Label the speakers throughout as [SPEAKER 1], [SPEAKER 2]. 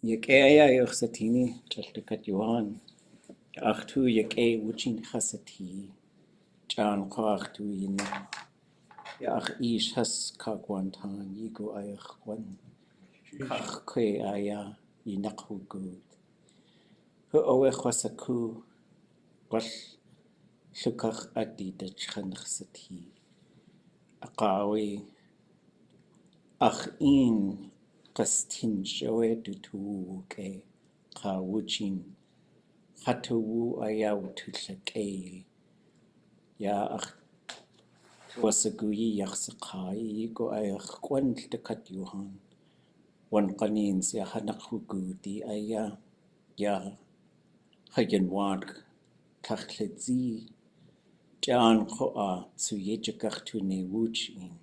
[SPEAKER 1] Yakaya Yoxatini, Chaltikat Yuan, Achtu Yake Wuchin Hasati, Jan Kachtu Yin, Yach Ish Has Kagwantan, Yigo Ayachwan, Kach Kwéi Aya, Yinakhu Good. Hu Owe Wasaku, Wash Łukahaa Adi de Chanchsati, Akawi, Ach in Kastin Joe Dutu Ke, Ka Wuchin. Hatuwu ayaw tutlakay. Ya ach tuwasaguyi yaksakay ko ay kwan takatyuhan. Wan kanin siya hanakhuguti aya ya Yanwaa Tláa Jan ko tsuyejikach tu ne Wooch in.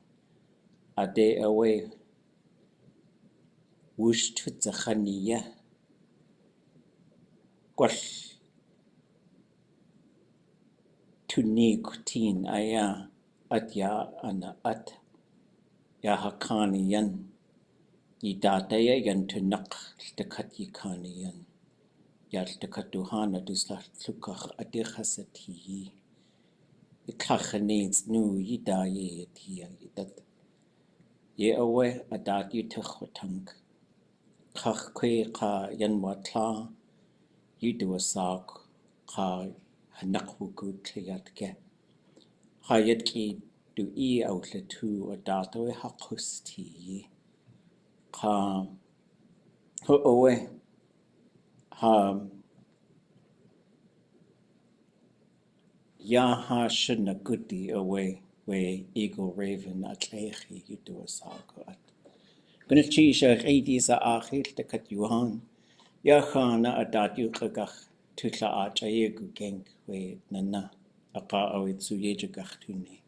[SPEAKER 1] Aadé away Wooch tutzachaniya. Gwall Tuni kutin aya at ya ana at ya hakani yan idataya yan tunak takat yikani yan ya takatuhana dusla tlukach adihasati ikachanets nu yidaye tia idat ye awe adat yutachwatank kach kwéi ka Yanwaa Tláa yuduasak ka hanakhugut tiyatke Hayatki du outlet to a data hakusti ka owe ha yaha shouldna goody away way eagle raven at lechi you do a sago at gonna chisha redisa achil de kat yuhan yachana adat you kagach tutla achayegu genk way nana aka awit suyejagach tuni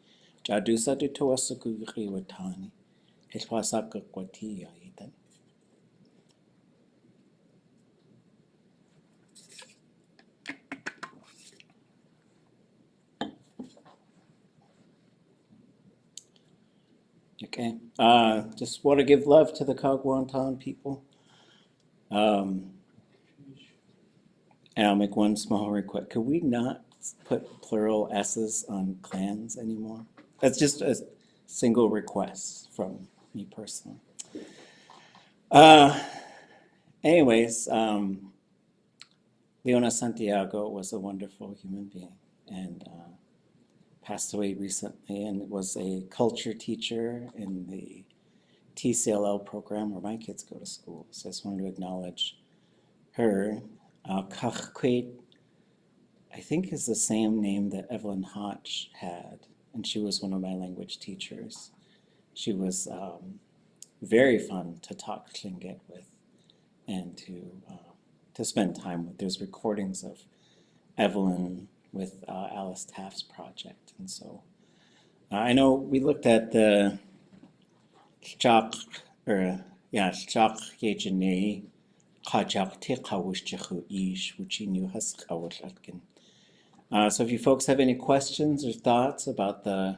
[SPEAKER 1] jadusa de toasaku riwatani Hilwasaka kwatia itan. Okay. Just want to give love to the Kagwantan people. And I'll make one small request. Could we not put plural S's on clans anymore? That's just a single request from me personally. Anyways, Leona Santiago was a wonderful human being and passed away recently and was a culture teacher in the TCLL program where my kids go to school. So I just wanted to acknowledge her. Kaax, kwéi, I think is the same name that Evelyn Hodge had, and she was one of my language teachers. She was very fun to talk Tlingit with and to spend time with. There's recordings of Evelyn with Alice Taft's project, and so I know we looked at the Ťak Yejene Kajak Tekawush Jehu Ish, which you has Kawatlatkin. So if you folks have any questions or thoughts about the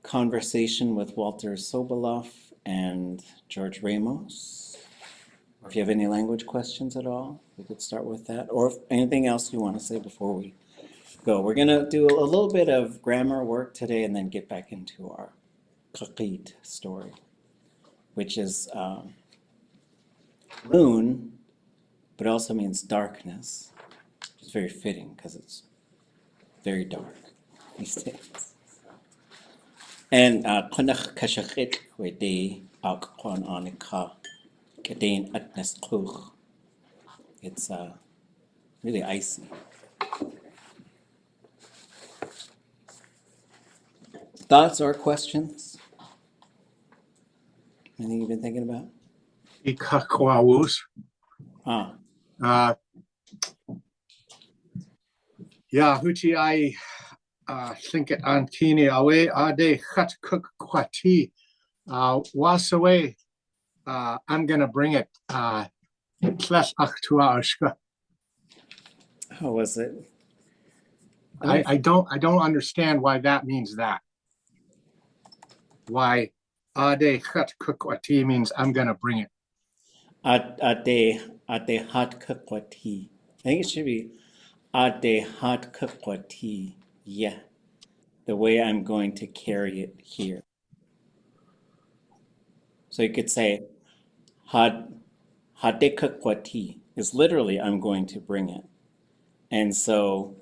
[SPEAKER 1] conversation with Walter Soboleff and George Ramos, or if you have any language questions at all, we could start with that, or anything else you want to say before we go. We're going to do a little bit of grammar work today and then get back into our Ḳaqīt story, which is moon, but also means darkness. It's very fitting because it's very dark these days. And Qanach Kashachit Wedi Aqquan Anika Kadain Atnas Kruch. It's really icy. Thoughts or questions? Anything you've been thinking about?
[SPEAKER 2] Ikakwawus. Yeah, huchi I think it antini awe aadé chat cook kwati was away. I'm gonna bring it. Tles achtua.
[SPEAKER 1] How was it?
[SPEAKER 2] I don't understand why that means that. Why aadé chat cook kwati means I'm gonna bring it.
[SPEAKER 1] Aadé hot ʻkukahaa. I think it should be aadé hot ʻkukahaa. Yeah, the way I'm going to carry it here. So you could say had hade ʻkukahaa is literally I'm going to bring it. And so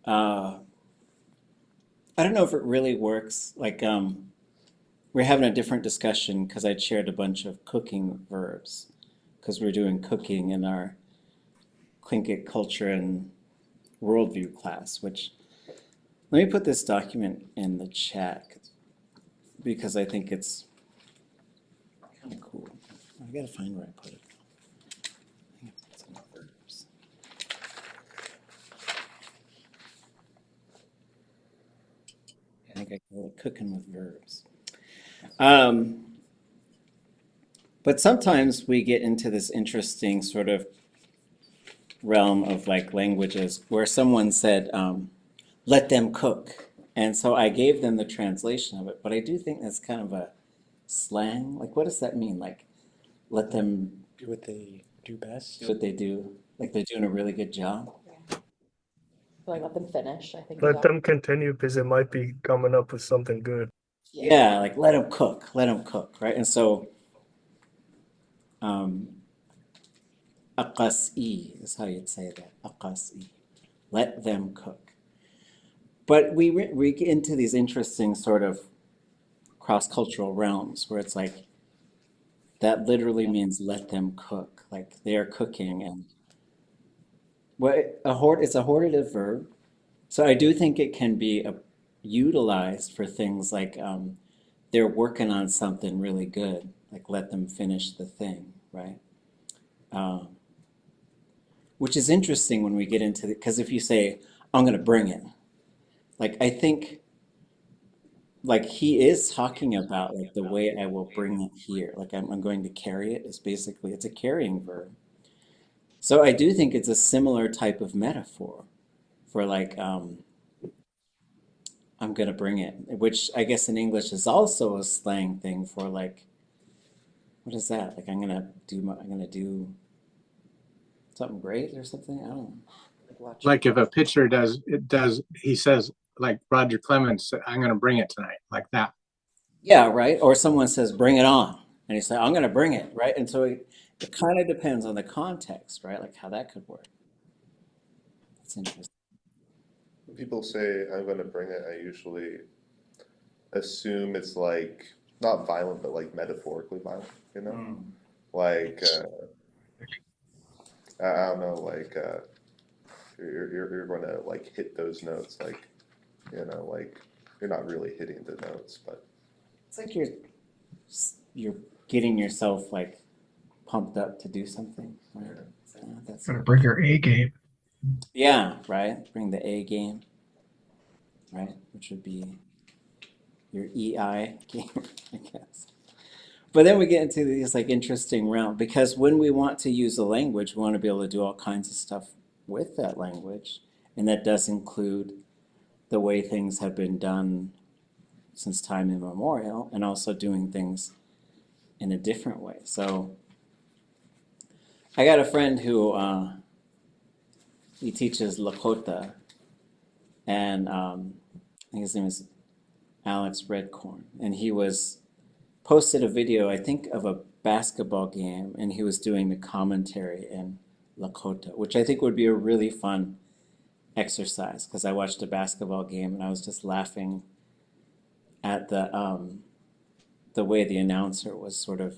[SPEAKER 1] I don't know if it really works. Like we're having a different discussion because I shared a bunch of cooking verbs because we're doing cooking in our Tlingit culture and worldview class, which let me put this document in the chat because I think it's kind of cool. I gotta find where I put it. I think I put some verbs. I think I call it cooking with verbs. But sometimes we get into this interesting sort of realm of like languages where someone said, let them cook. And so I gave them the translation of it, but I do think that's kind of a slang. Like, what does that mean? Like, let them
[SPEAKER 3] Do what they do best.
[SPEAKER 1] do what they do. Like, they're doing a really good job.
[SPEAKER 4] Like let them finish, I think.
[SPEAKER 5] Let them continue because it might be coming up with something good.
[SPEAKER 1] Yeah, like let them cook, right? And so, um, aqas'i is how you'd say that. Aqas'i, let them cook. But we get into these interesting sort of cross-cultural realms where it's like that literally means let them cook, like they're cooking, and it's a hortative verb. So I do think it can be utilized for things like they're working on something really good, like let them finish the thing, right? Um, which is interesting when we get into it, because if you say, I'm going to bring it, like I think like he is talking about like the way I will bring it here, like I'm going to carry it is basically, it's a carrying verb. So I do think it's a similar type of metaphor for like I'm gonna bring it, which I guess in English is also a slang thing for like what is that? Like I'm gonna do something great or something. I don't know.
[SPEAKER 2] Like if a pitcher he says, like Roger Clemens, I'm going to bring it tonight, like that.
[SPEAKER 1] Yeah, right. Or someone says bring it on, and you say I'm gonna bring it, right? And so it kind of depends on the context, right? Like how that could work. That's interesting.
[SPEAKER 6] When people say I'm going to bring it, I usually assume it's like not violent, but like metaphorically violent, you know? Like, I don't know, like you're going to like hit those notes, like, you know, like you're not really hitting the notes, but
[SPEAKER 1] It's like you're getting yourself like pumped up to do something, right? So that's
[SPEAKER 3] Gotta bring your A game.
[SPEAKER 1] yeah, right. Bring the A game, right? Which would be your EI game, I guess. But then we get into these like interesting realm because when we want to use a language, we want to be able to do all kinds of stuff with that language, and that does include the way things have been done since time immemorial, and also doing things in a different way. So I got a friend who he teaches Lakota, and I think his name is Alex Redcorn, and he was posted a video, I think, of a basketball game, and he was doing the commentary in Lakota, which I think would be a really fun exercise because I watched a basketball game and I was just laughing at the way the announcer was sort of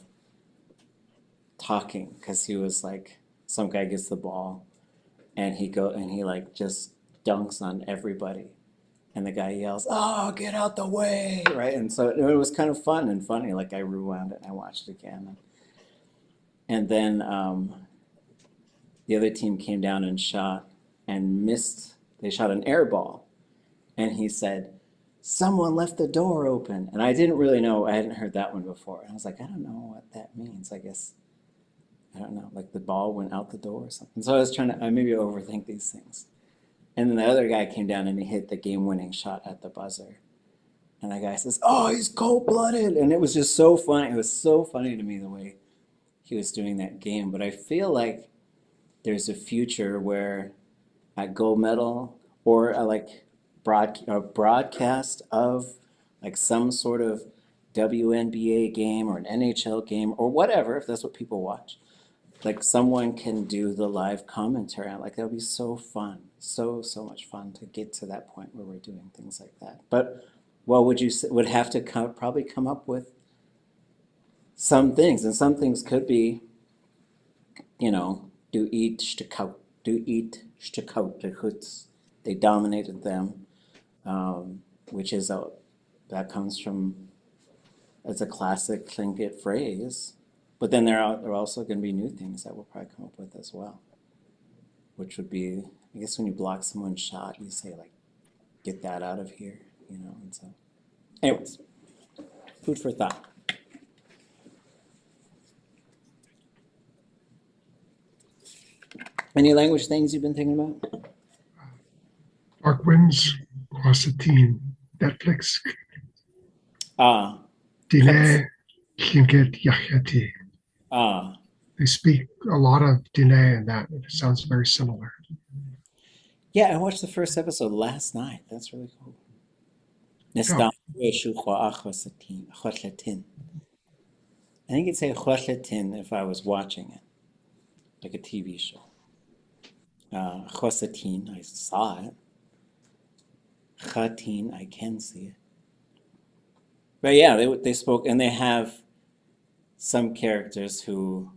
[SPEAKER 1] talking because he was like, some guy gets the ball and he like just dunks on everybody. And the guy yells, "Oh, get out the way!" Right? And so it was kind of fun and funny. Like I rewound it and I watched it again. And then the other team came down and shot and missed. They shot an air ball. And he said, "Someone left the door open." And I didn't really know. I hadn't heard that one before. And I was like, I don't know what that means. I guess, I don't know. Like the ball went out the door or something. So I was I maybe overthink these things. And then the other guy came down and he hit the game-winning shot at the buzzer. And the guy says, "Oh, he's cold-blooded." And it was just so funny. It was so funny to me the way he was doing that game. But I feel like there's a future where a gold medal or a broadcast of like some sort of WNBA game or an NHL game or whatever, if that's what people watch, like someone can do the live commentary. Like that would be so fun, so much fun to get to that point where we're doing things like that. But what would you say, would have to probably come up with some things, and some things could be, you know, do eat shtekau, they dominated them, which is that comes from, it's a classic Tlingit phrase. But then there are also going to be new things that we'll probably come up with as well, which would be, I guess when you block someone's shot, you say like, get that out of here, you know. And so, anyways, food for thought. Any language things you've been thinking about?
[SPEAKER 3] Dark Winds, Quasatine, Netflix,
[SPEAKER 1] Ah,
[SPEAKER 3] Diné, Tlingit, Yaxeti.
[SPEAKER 1] ah,
[SPEAKER 3] They speak a lot of Diné in that. It sounds very similar.
[SPEAKER 1] yeah, I watched the first episode last night. That's really cool.
[SPEAKER 3] Yeah.
[SPEAKER 1] I think it'd say Ḥuaxatin if I was watching it, like a TV show. Ḥuaxatin, I saw it. Ḥatin, I can see it. But yeah, they spoke, and they have some characters who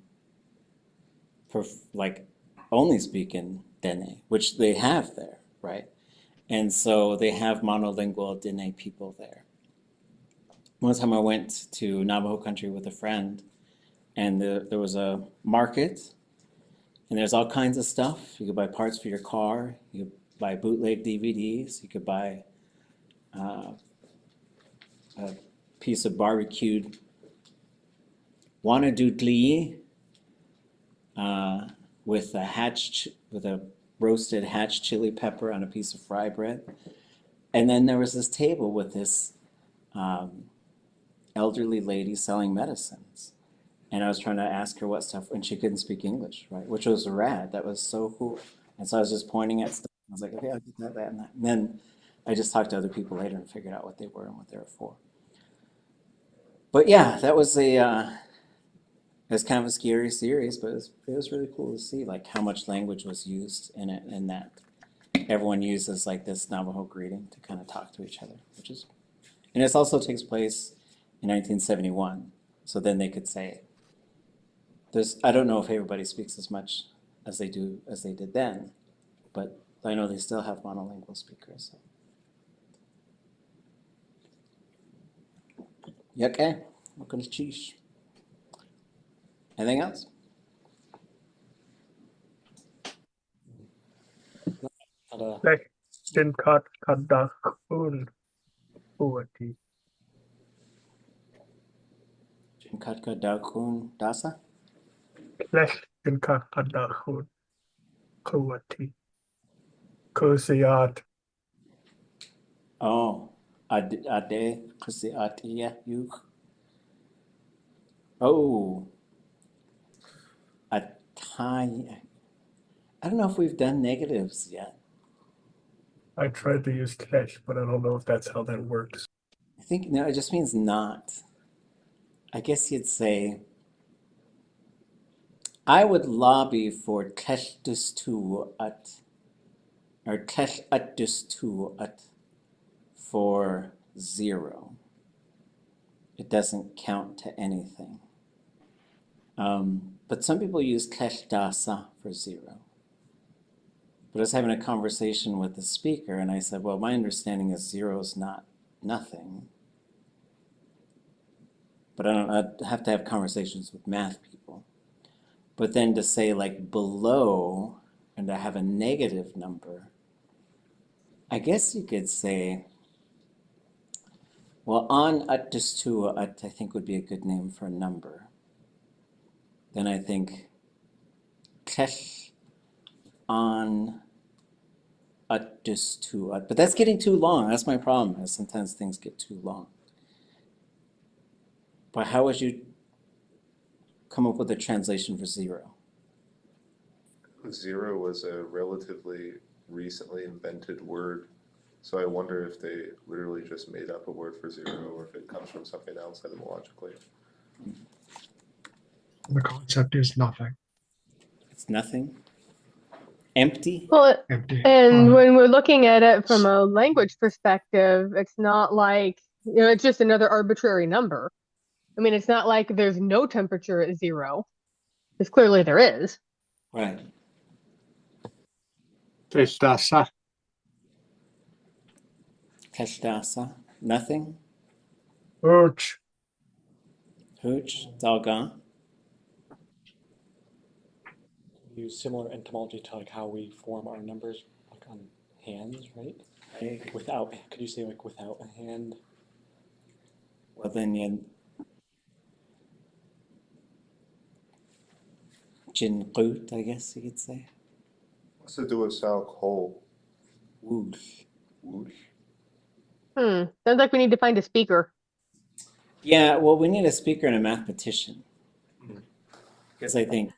[SPEAKER 1] like only speak in Dene, which they have there, right? And so they have monolingual Dene people there. One time I went to Navajo country with a friend, and there was a market, and there's all kinds of stuff. You could buy parts for your car, you could buy bootleg DVDs, you could buy a piece of barbecued ʼatudli with a roasted hatch chili pepper on a piece of fry bread. And then there was this table with this elderly lady selling medicines. And I was trying to ask her what stuff, and she couldn't speak English, right? Which was rad. That was so cool. And so I was just pointing at stuff. I was like, okay, I'll get that, that, and that. And then I just talked to other people later and figured out what they were and what they were for. But yeah, that was it was kind of a scary series, but it was really cool to see like how much language was used in it, and that everyone uses like this Navajo greeting to kind of talk to each other, which is, and this also takes place in 1971. So then they could say, I don't know if everybody speaks as much as they did then, but I know they still have monolingual speakers. So. Okay, we're gonna cheese. Anything else?
[SPEAKER 5] Lech din kat kadakun uati.
[SPEAKER 1] Jinkatka Daukun Dasa?
[SPEAKER 5] Lech din kat kadakun kuati. Kusiat.
[SPEAKER 1] Oh, aadé Ḳukahaa Yuk. Oh, Atai. I don't know if we've done negatives yet.
[SPEAKER 5] I tried to use Tesh, but I don't know if that's how that works.
[SPEAKER 1] I think no, it just means not. I guess you'd say, I would lobby for tleshtuat or tleshatuat for 0. It doesn't count to anything. But some people use tleshdasa for 0. But I was having a conversation with the speaker, and I said, well, my understanding is 0 is not nothing. But I'd have to have conversations with math people. But then to say like below and to have a negative number, I guess you could say, well, on ʼatudli.átk, I think would be a good name for a number. Then I think tlech on ʼatudli.átk, but that's getting too long. That's my problem, is sometimes things get too long. But how would you come up with a translation for zero?
[SPEAKER 6] Zero was a relatively recently invented word, so I wonder if they literally just made up a word for zero, or if it comes from something else etymologically.
[SPEAKER 3] The concept is nothing,
[SPEAKER 1] It's nothing. Empty.
[SPEAKER 4] Well,
[SPEAKER 3] empty.
[SPEAKER 4] and when we're looking at it from a language perspective, it's not like, it's just another arbitrary number. I mean, it's not like there's no temperature at zero, because clearly there is.
[SPEAKER 1] Right.
[SPEAKER 2] Tudashée.
[SPEAKER 1] Kashdasa. Nothing.
[SPEAKER 5] Wooch.
[SPEAKER 1] Hooch. It's all gone.
[SPEAKER 7] Use similar etymology to like how we form our numbers like on hands, right?
[SPEAKER 1] Right.
[SPEAKER 7] Without, could you say like without a hand?
[SPEAKER 1] Well, then you Jinqut, I guess you could say.
[SPEAKER 6] What's to do with Sal Cole?
[SPEAKER 1] Woosh.
[SPEAKER 6] Wooch?
[SPEAKER 4] Sounds like we need to find a speaker.
[SPEAKER 1] Yeah, well, we need a speaker and a mathematician. Because I think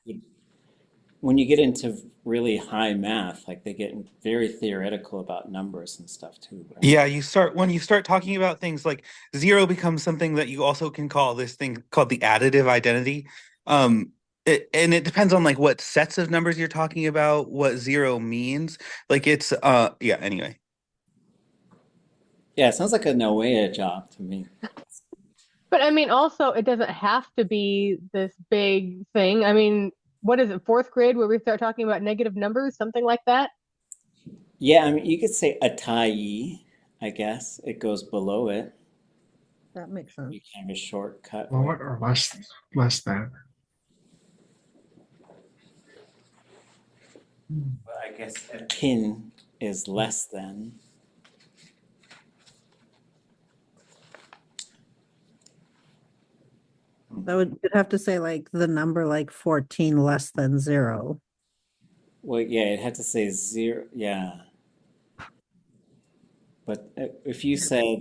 [SPEAKER 1] when you get into really high math, like they get very theoretical about numbers and stuff too. Right?
[SPEAKER 8] Yeah, when you start talking about things like zero becomes something that you also can call this thing called the additive identity. And it depends on like what sets of numbers you're talking about, what zero means. Like it's yeah, anyway.
[SPEAKER 1] Yeah, it sounds like a Noea job to me.
[SPEAKER 4] But I mean, also, it doesn't have to be this big thing. I mean, what is it, fourth grade, where we start talking about negative numbers, something like that?
[SPEAKER 1] Yeah, I mean, you could say atai, I guess. It goes below it.
[SPEAKER 9] That makes sense.
[SPEAKER 1] You can have a shortcut.
[SPEAKER 3] Well,
[SPEAKER 1] Right?
[SPEAKER 3] what or less than.
[SPEAKER 1] But I guess a pin is less than.
[SPEAKER 9] That would, you'd have to say like the number like 14 less than 0.
[SPEAKER 1] Well, yeah, it had to say zero. Yeah. But if you said,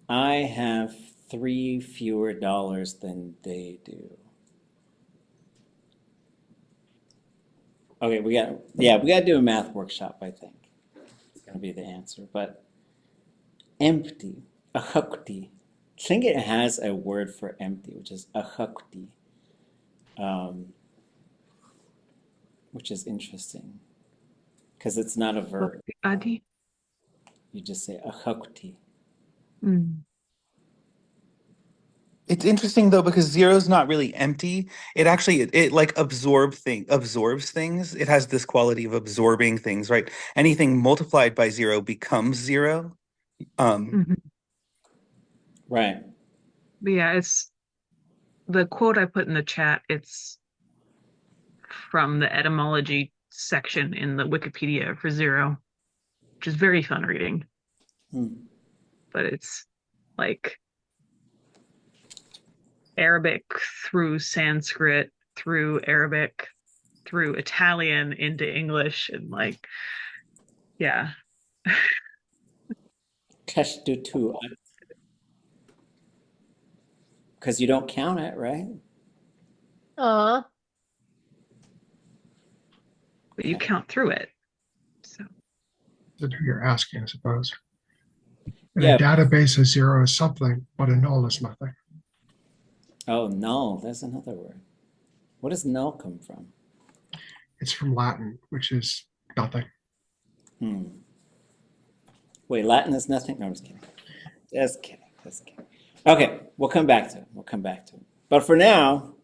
[SPEAKER 1] I have 3 fewer dollars than they do. Okay, we got to do a math workshop, I think. It's going to be the answer. But empty, ahukti. I think it has a word for empty, which is ahukti, which is interesting because it's not a verb.
[SPEAKER 10] Adi.
[SPEAKER 1] You just say ahukti.
[SPEAKER 8] It's interesting though because zero is not really empty. It actually it like absorbs things. It has this quality of absorbing things, right? Anything multiplied by zero becomes zero.
[SPEAKER 1] Right.
[SPEAKER 10] But yeah, it's the quote I put in the chat. It's from the etymology section in the Wikipedia for zero, which is very fun reading. But it's like Arabic through Sanskrit, through Arabic, through Italian into English, and like, yeah.
[SPEAKER 1] Kashdutu. Because you don't count it, right?
[SPEAKER 4] Uh,
[SPEAKER 10] But you count through it. So
[SPEAKER 3] That's who you're asking, I suppose. And
[SPEAKER 1] Yeah.
[SPEAKER 3] a database of zero is something, but a null is nothing.
[SPEAKER 1] Oh, null. There's another word. What does null come from?
[SPEAKER 3] It's from Latin, which is nothing.
[SPEAKER 1] Wait, Latin is nothing? No, I'm just kidding. Just kidding. Just kidding. Okay, we'll come back to it. But for now,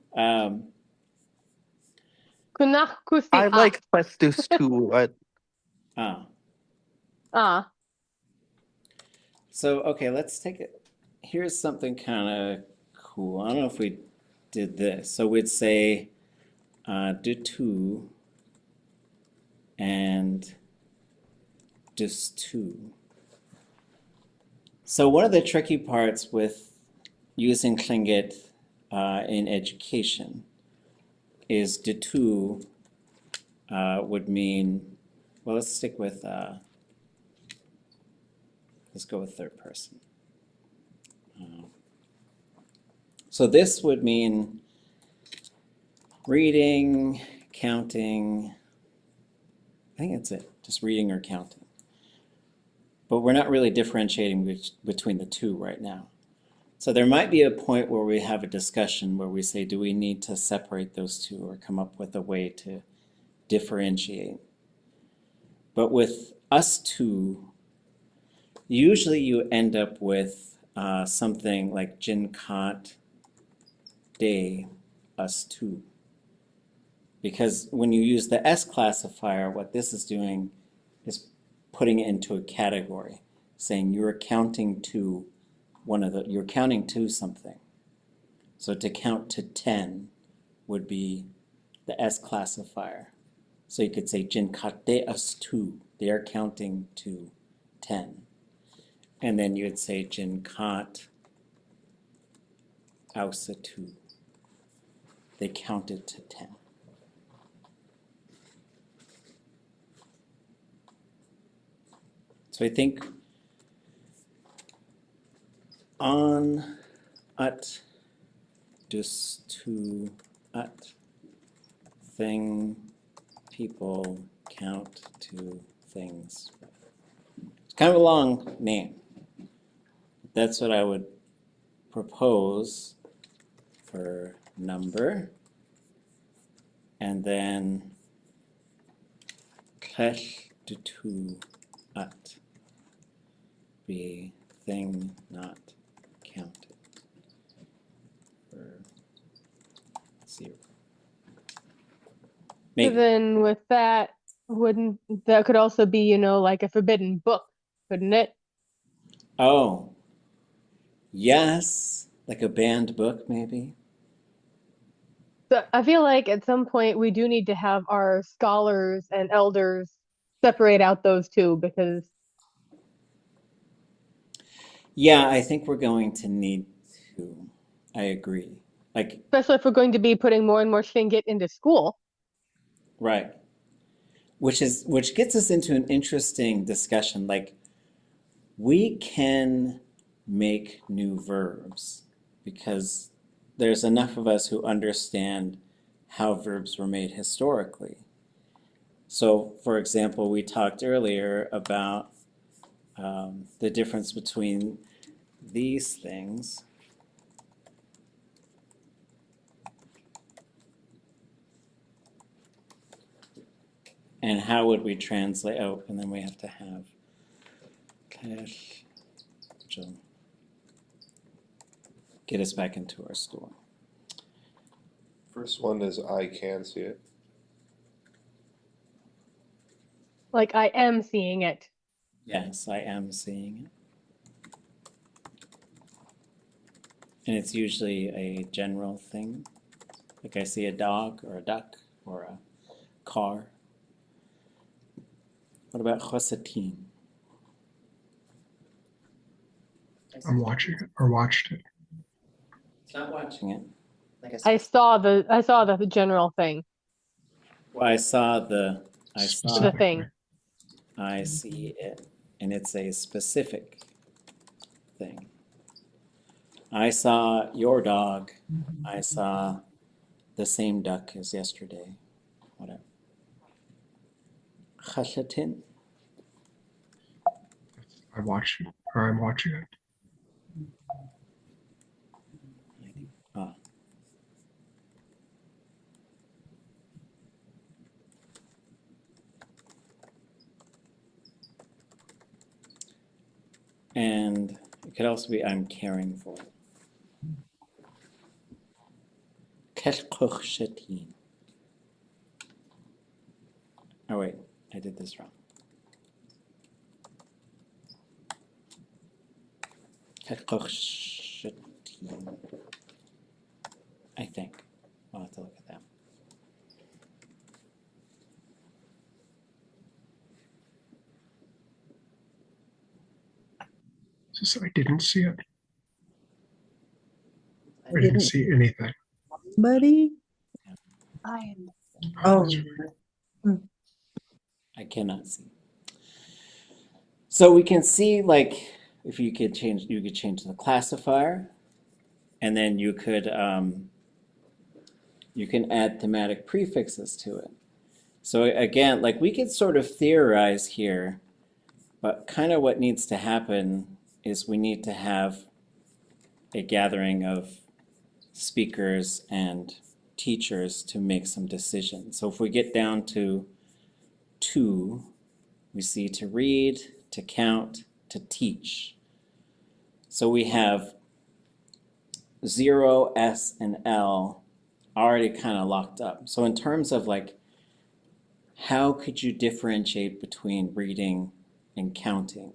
[SPEAKER 4] Kunach
[SPEAKER 8] I like Questus too.
[SPEAKER 1] So, okay, let's take it. Here's something kind of cool. I don't know if we did this. So we'd say du2 and dus2. So one of the tricky parts with using Tlingit in education is du2 would mean, well, let's stick with, let's go with third person. So this would mean reading, counting. I think that's it, just reading or counting. But we're not really differentiating between the two right now. So there might be a point where we have a discussion where we say, do we need to separate those two or come up with a way to differentiate? But with us two, usually you end up with something like jin kat de us two. Because when you use the S classifier, what this is doing is putting it into a category, saying you're counting to you're counting to something. So to count to 10 would be the S classifier. So you could say jin kat de us two. They are counting to 10. And then you would say jin kat ausa two. They counted to 10. So I think on at dus to at thing people count to things. It's kind of a long name. That's what I would propose for number. And then clash to at be thing not counted for 0.
[SPEAKER 4] So
[SPEAKER 1] Maybe.
[SPEAKER 4] then with that, wouldn't that could also be, like a forbidden book, couldn't it?
[SPEAKER 1] Oh, yes, like a banned book, maybe.
[SPEAKER 4] So I feel like at some point we do need to have our scholars and elders separate out those two because
[SPEAKER 1] Yeah, I think we're going to need to. I agree. Like,
[SPEAKER 4] especially if we're going to be putting more and more Tlingit into school.
[SPEAKER 1] right. Which gets us into an interesting discussion. Like, we can make new verbs because there's enough of us who understand how verbs were made historically. So, for example, we talked earlier about the difference between these things and how would we translate. Oh, and then we have to have cash, which will get us back into our school.
[SPEAKER 6] First one is I can see it.
[SPEAKER 4] Like I am seeing it.
[SPEAKER 1] Yes, I am seeing it. And it's usually a general thing. Like I see a dog or a duck or a car. What about chosatin?
[SPEAKER 3] I'm watching it or watched it.
[SPEAKER 1] It's not watching it.
[SPEAKER 4] I saw the general thing,
[SPEAKER 1] Well, I saw the
[SPEAKER 4] the thing.
[SPEAKER 1] I see it, and it's a specific thing. I saw your dog. I saw the same duck as yesterday. Whatever. Chashatin.
[SPEAKER 3] I watched it or I'm watching it.
[SPEAKER 1] Ah. And it could also be I'm caring for. Keshkochatin. Oh wait, I did this wrong. Keshkochatin. I think. I'll have to look at that.
[SPEAKER 3] So I didn't see it. I didn't
[SPEAKER 9] Didn't
[SPEAKER 3] see anything.
[SPEAKER 9] buddy? Oh,
[SPEAKER 3] That's right.
[SPEAKER 1] I cannot see. So we can see, like, if you could change the classifier, and then you could you can add thematic prefixes to it. So again, like we could sort of theorize here, but kind of what needs to happen is we need to have a gathering of speakers and teachers to make some decisions. So if we get down to 2, we see to read, to count, to teach. So we have 0, S, and L already kind of locked up. So in terms of like, how could you differentiate between reading and counting?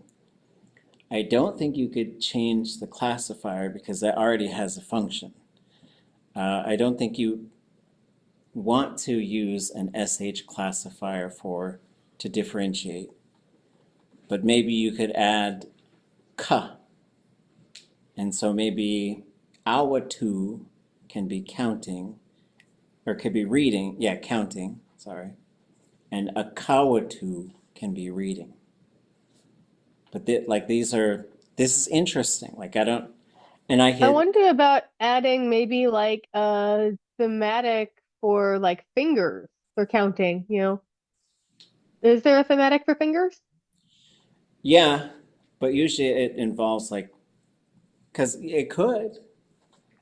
[SPEAKER 1] I don't think you could change the classifier because that already has a function. I don't think you want to use an SH classifier to differentiate, but maybe you could add ka, and so maybe awatu can be counting, or could be reading, yeah, counting, sorry, and akawatu can be reading. But this is interesting. Like
[SPEAKER 4] I wonder about adding maybe like a thematic for like fingers for counting, you know. Is there a thematic for fingers?
[SPEAKER 1] Yeah, but usually it involves like, because it could.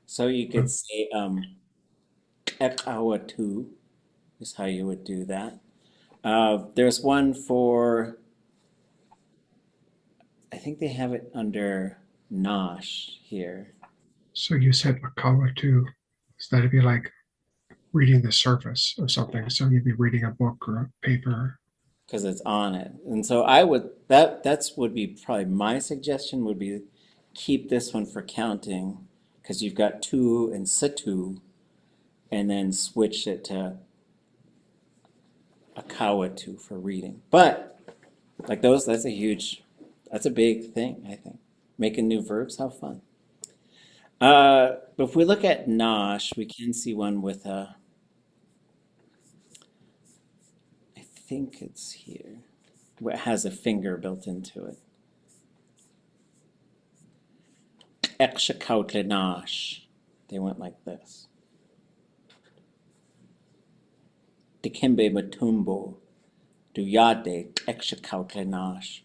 [SPEAKER 1] So you could say ekawatu is how you would do that. There's one for, I think they have it under nosh here.
[SPEAKER 3] So you said makawa too. So that'd be like reading the surface of something. So you'd be reading a book or a paper.
[SPEAKER 1] Because it's on it. And so that's would be probably my suggestion would be keep this one for counting because you've got 2 and situ, and then switch it to akawatu for reading. But like that's a big thing, I think. Making new verbs, how fun. But if we look at nosh, we can see one with I think it's here. It has a finger built into it. Ekshakautlenash. They went like this. Dikembe matumbo. Duyade ekshakautlenash.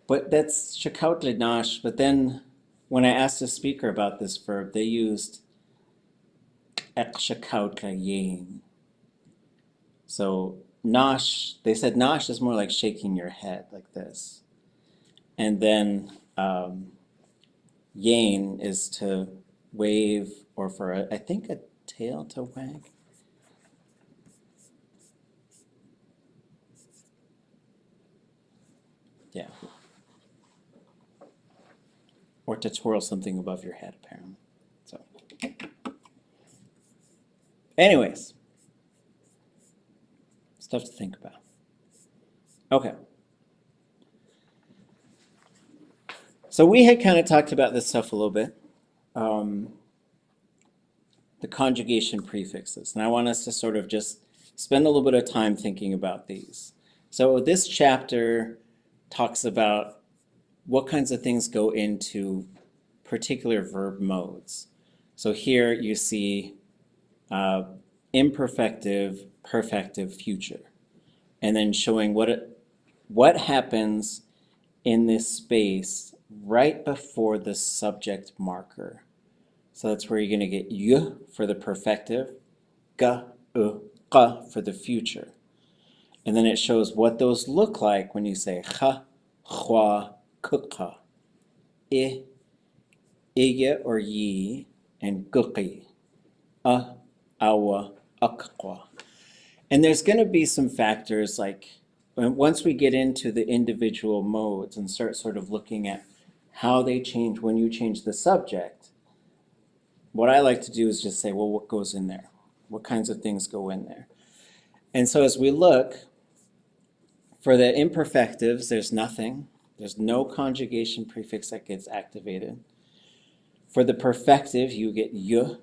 [SPEAKER 1] But that's shakautlenash. But then when I asked the speaker about this verb, they used ekshakautlayen. So nosh, they said nosh is more like shaking your head like this. And then yin is to wave, or for I think a tail to wag. Yeah. Or to twirl something above your head, apparently. So anyways, stuff to think about. Okay. So we had kind of talked about this stuff a little bit. The conjugation prefixes. And I want us to sort of just spend a little bit of time thinking about these. So this chapter talks about what kinds of things go into particular verb modes. So here you see imperfective, perfective, future. And then showing what happens in this space right before the subject marker. So that's where you're going to get y for the perfective, ga, qa for the future. And then it shows what those look like when you say cha, hua, ḳukahaa, I, iye or ye, and guqi, awa, aqqa. And there's going to be some factors like once we get into the individual modes and start sort of looking at how they change when you change the subject, what I like to do is just say, well, what goes in there? What kinds of things go in there? And so as we look, for the imperfectives, there's nothing. There's no conjugation prefix that gets activated. For the perfective, you get y.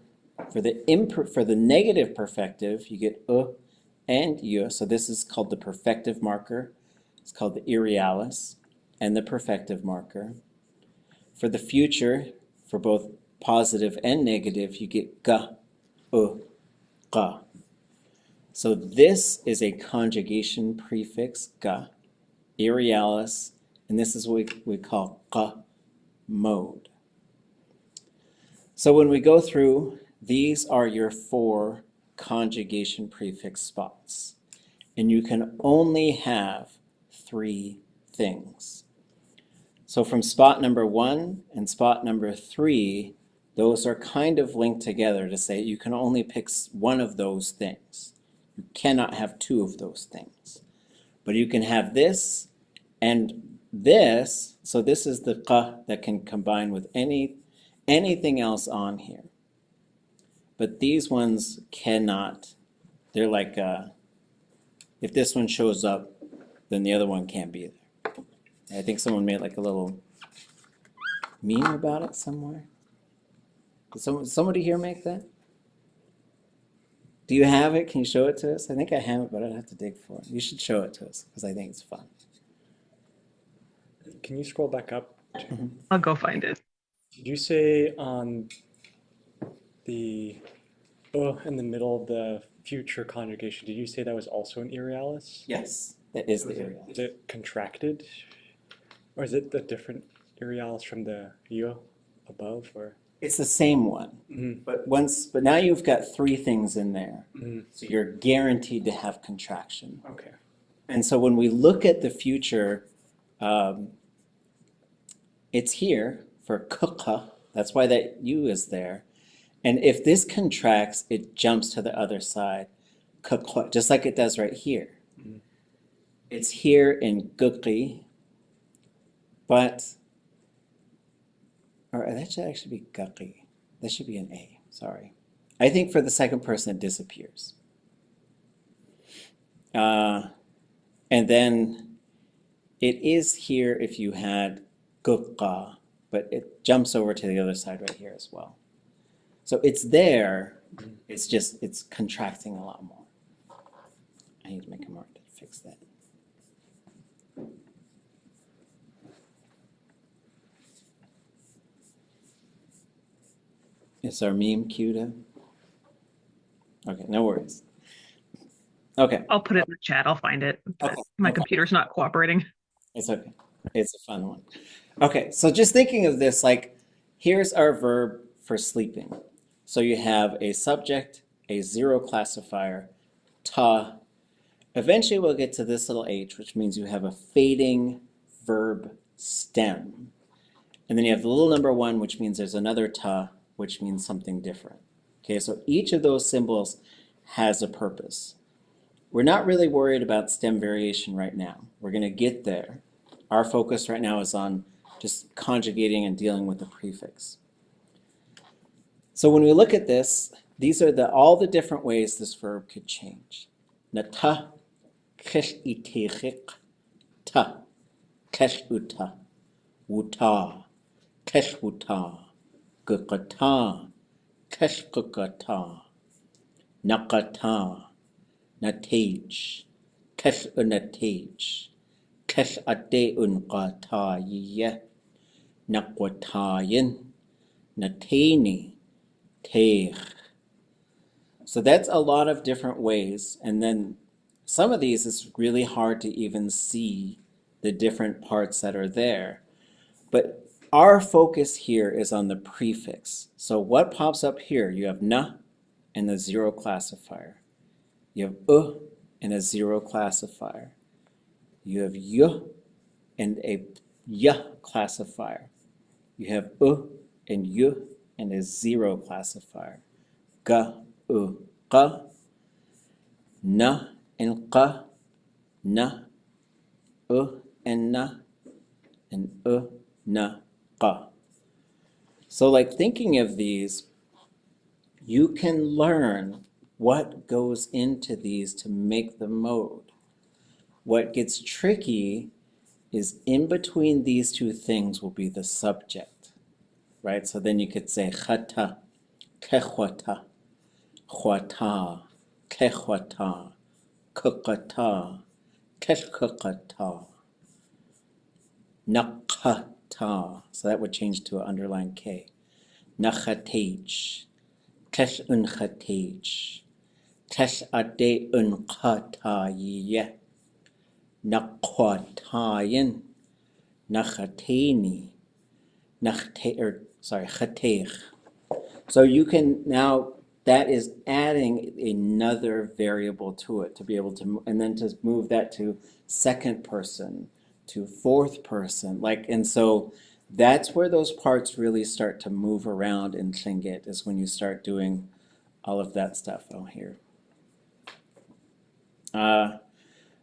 [SPEAKER 1] For the negative perfective, you get and y. So this is called the perfective marker. It's called the irialis and the perfective marker. For the future, for both positive and negative, you get ga, ga. So this is a conjugation prefix, ga, aerialis, and this is what we call qa mode. So when we go through, these are your 4 conjugation prefix spots. And you can only have 3 things. So from spot number 1 and spot number 3, those are kind of linked together to say you can only pick one of those things. You cannot have 2 of those things. But you can have this and this. So this is the qa that can combine with anything else on here. But these ones cannot. They're like, if this one shows up, then the other one can't be there. I think someone made like a little meme about it somewhere. Did somebody here make that? Do you have it? Can you show it to us? I think I have it, but I'd have to dig for it. You should show it to us because I think it's fun.
[SPEAKER 7] Can you scroll back up?
[SPEAKER 10] I'll go find it.
[SPEAKER 7] Did you say on the in the middle of the future conjugation, did you say that was also an aerialis?
[SPEAKER 1] Yes, that is the area.
[SPEAKER 7] Is it contracted? Or is it the different aerialis from the yo above? Or
[SPEAKER 1] It's the same one, but now you've got 3 things in there, so you're guaranteed to have contraction.
[SPEAKER 7] okay.
[SPEAKER 1] And so when we look at the future, it's here for ḳukahaa. That's why that U is there. And if this contracts, it jumps to the other side, ḳukahaa, just like it does right here. It's here in ģuqi, but, or that should actually be ģuqi. That should be an A, sorry. I think for the second person it disappears. And then it is here if you had ģuqaa, but it jumps over to the other side right here as well. So it's there, it's just, it's contracting a lot more. I need to make a mark to fix that. Is our meme queued up? Okay, no worries. Okay,
[SPEAKER 10] I'll put it in the chat. I'll find it. But
[SPEAKER 1] Okay,
[SPEAKER 10] my
[SPEAKER 1] okay.
[SPEAKER 10] computer's not cooperating.
[SPEAKER 1] it's okay. It's a fun one. Okay, so just thinking of this, like, here's our verb for sleeping. So you have a subject, a 0 classifier, ta. Eventually we'll get to this little h, which means you have a fading verb stem. And then you have the little number 1, which means there's another ta, which means something different. Okay, so each of those symbols has a purpose. We're not really worried about stem variation right now. We're going to get there. Our focus right now is on just conjugating and dealing with the prefix. So when we look at this, these are all the different ways this verb could change. Nata, kesh itichik, ta, kesh uta, wuta, kesh wuta, gukata, kesh gukata, nakata, natage, kesh unatage, kesh ate unqata yiye, nakwatayin, nateni, teich. So that's a lot of different ways, and then some of these is really hard to even see the different parts that are there. But our focus here is on the prefix. So what pops up here? You have na and the 0 classifier. You have and a 0 classifier. You have y and a y classifier. You have and y and a 0 classifier. Ga, qa, na and qa, na, and na, and na, qa. So like thinking of these, you can learn what goes into these to make the mode. What gets tricky is in between these 2 things will be the subject, right? So then you could say khata, kekhwata, khwata, kekhwata, kukata, keshkukata, nakata. So that would change to an underlined K. Nakhatej, kesh unkhatej, Kesh aadé ʼnkataye. Nakwatayen. Nachateni. Chateich. So you can now, that is adding another variable to it to be able to, and then to move that to second person, to fourth person, and so that's where those parts really start to move around in Tlingit, is when you start doing all of that stuff. Oh, here.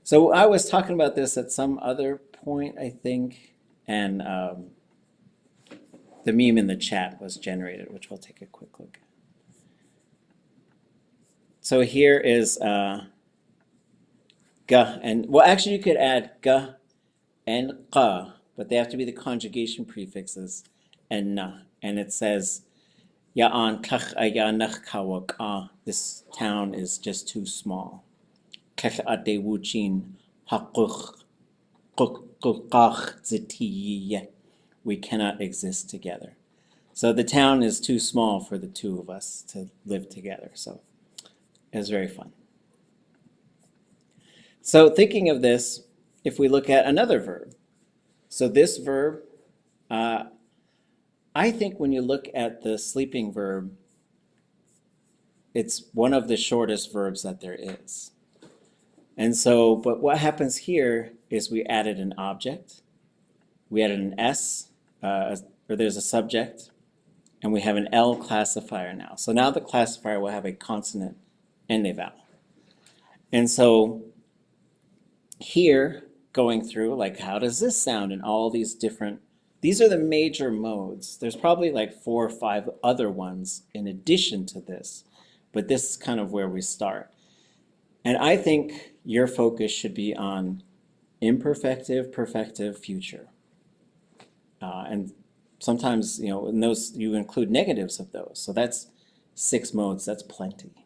[SPEAKER 1] So I was talking about this at some other point, I think, and the meme in the chat was generated, which we'll take a quick look at. So here is ga, and well, actually you could add ga and qa, but they have to be the conjugation prefixes and na. And it says ya'an kach ayanach kawak. This town is just too small. Kach ade wuchin hakuch Ḳukahaa zitiye. We cannot exist together. So the town is too small for the two of us to live together. So it was very fun. So thinking of this, if we look at another verb. So this verb, I think when you look at the sleeping verb, it's one of the shortest verbs that there is. And so, but what happens here is we added an object, we added an S, or there's a subject, and we have an L classifier now. So now the classifier will have a consonant and a vowel. And so here, going through, how does this sound in all these different, these are the major modes. There's probably 4 or 5 other ones in addition to this, but this is kind of where we start. And I think your focus should be on imperfective, perfective, future. And sometimes, in those, you include negatives of those. So that's 6 modes, that's plenty.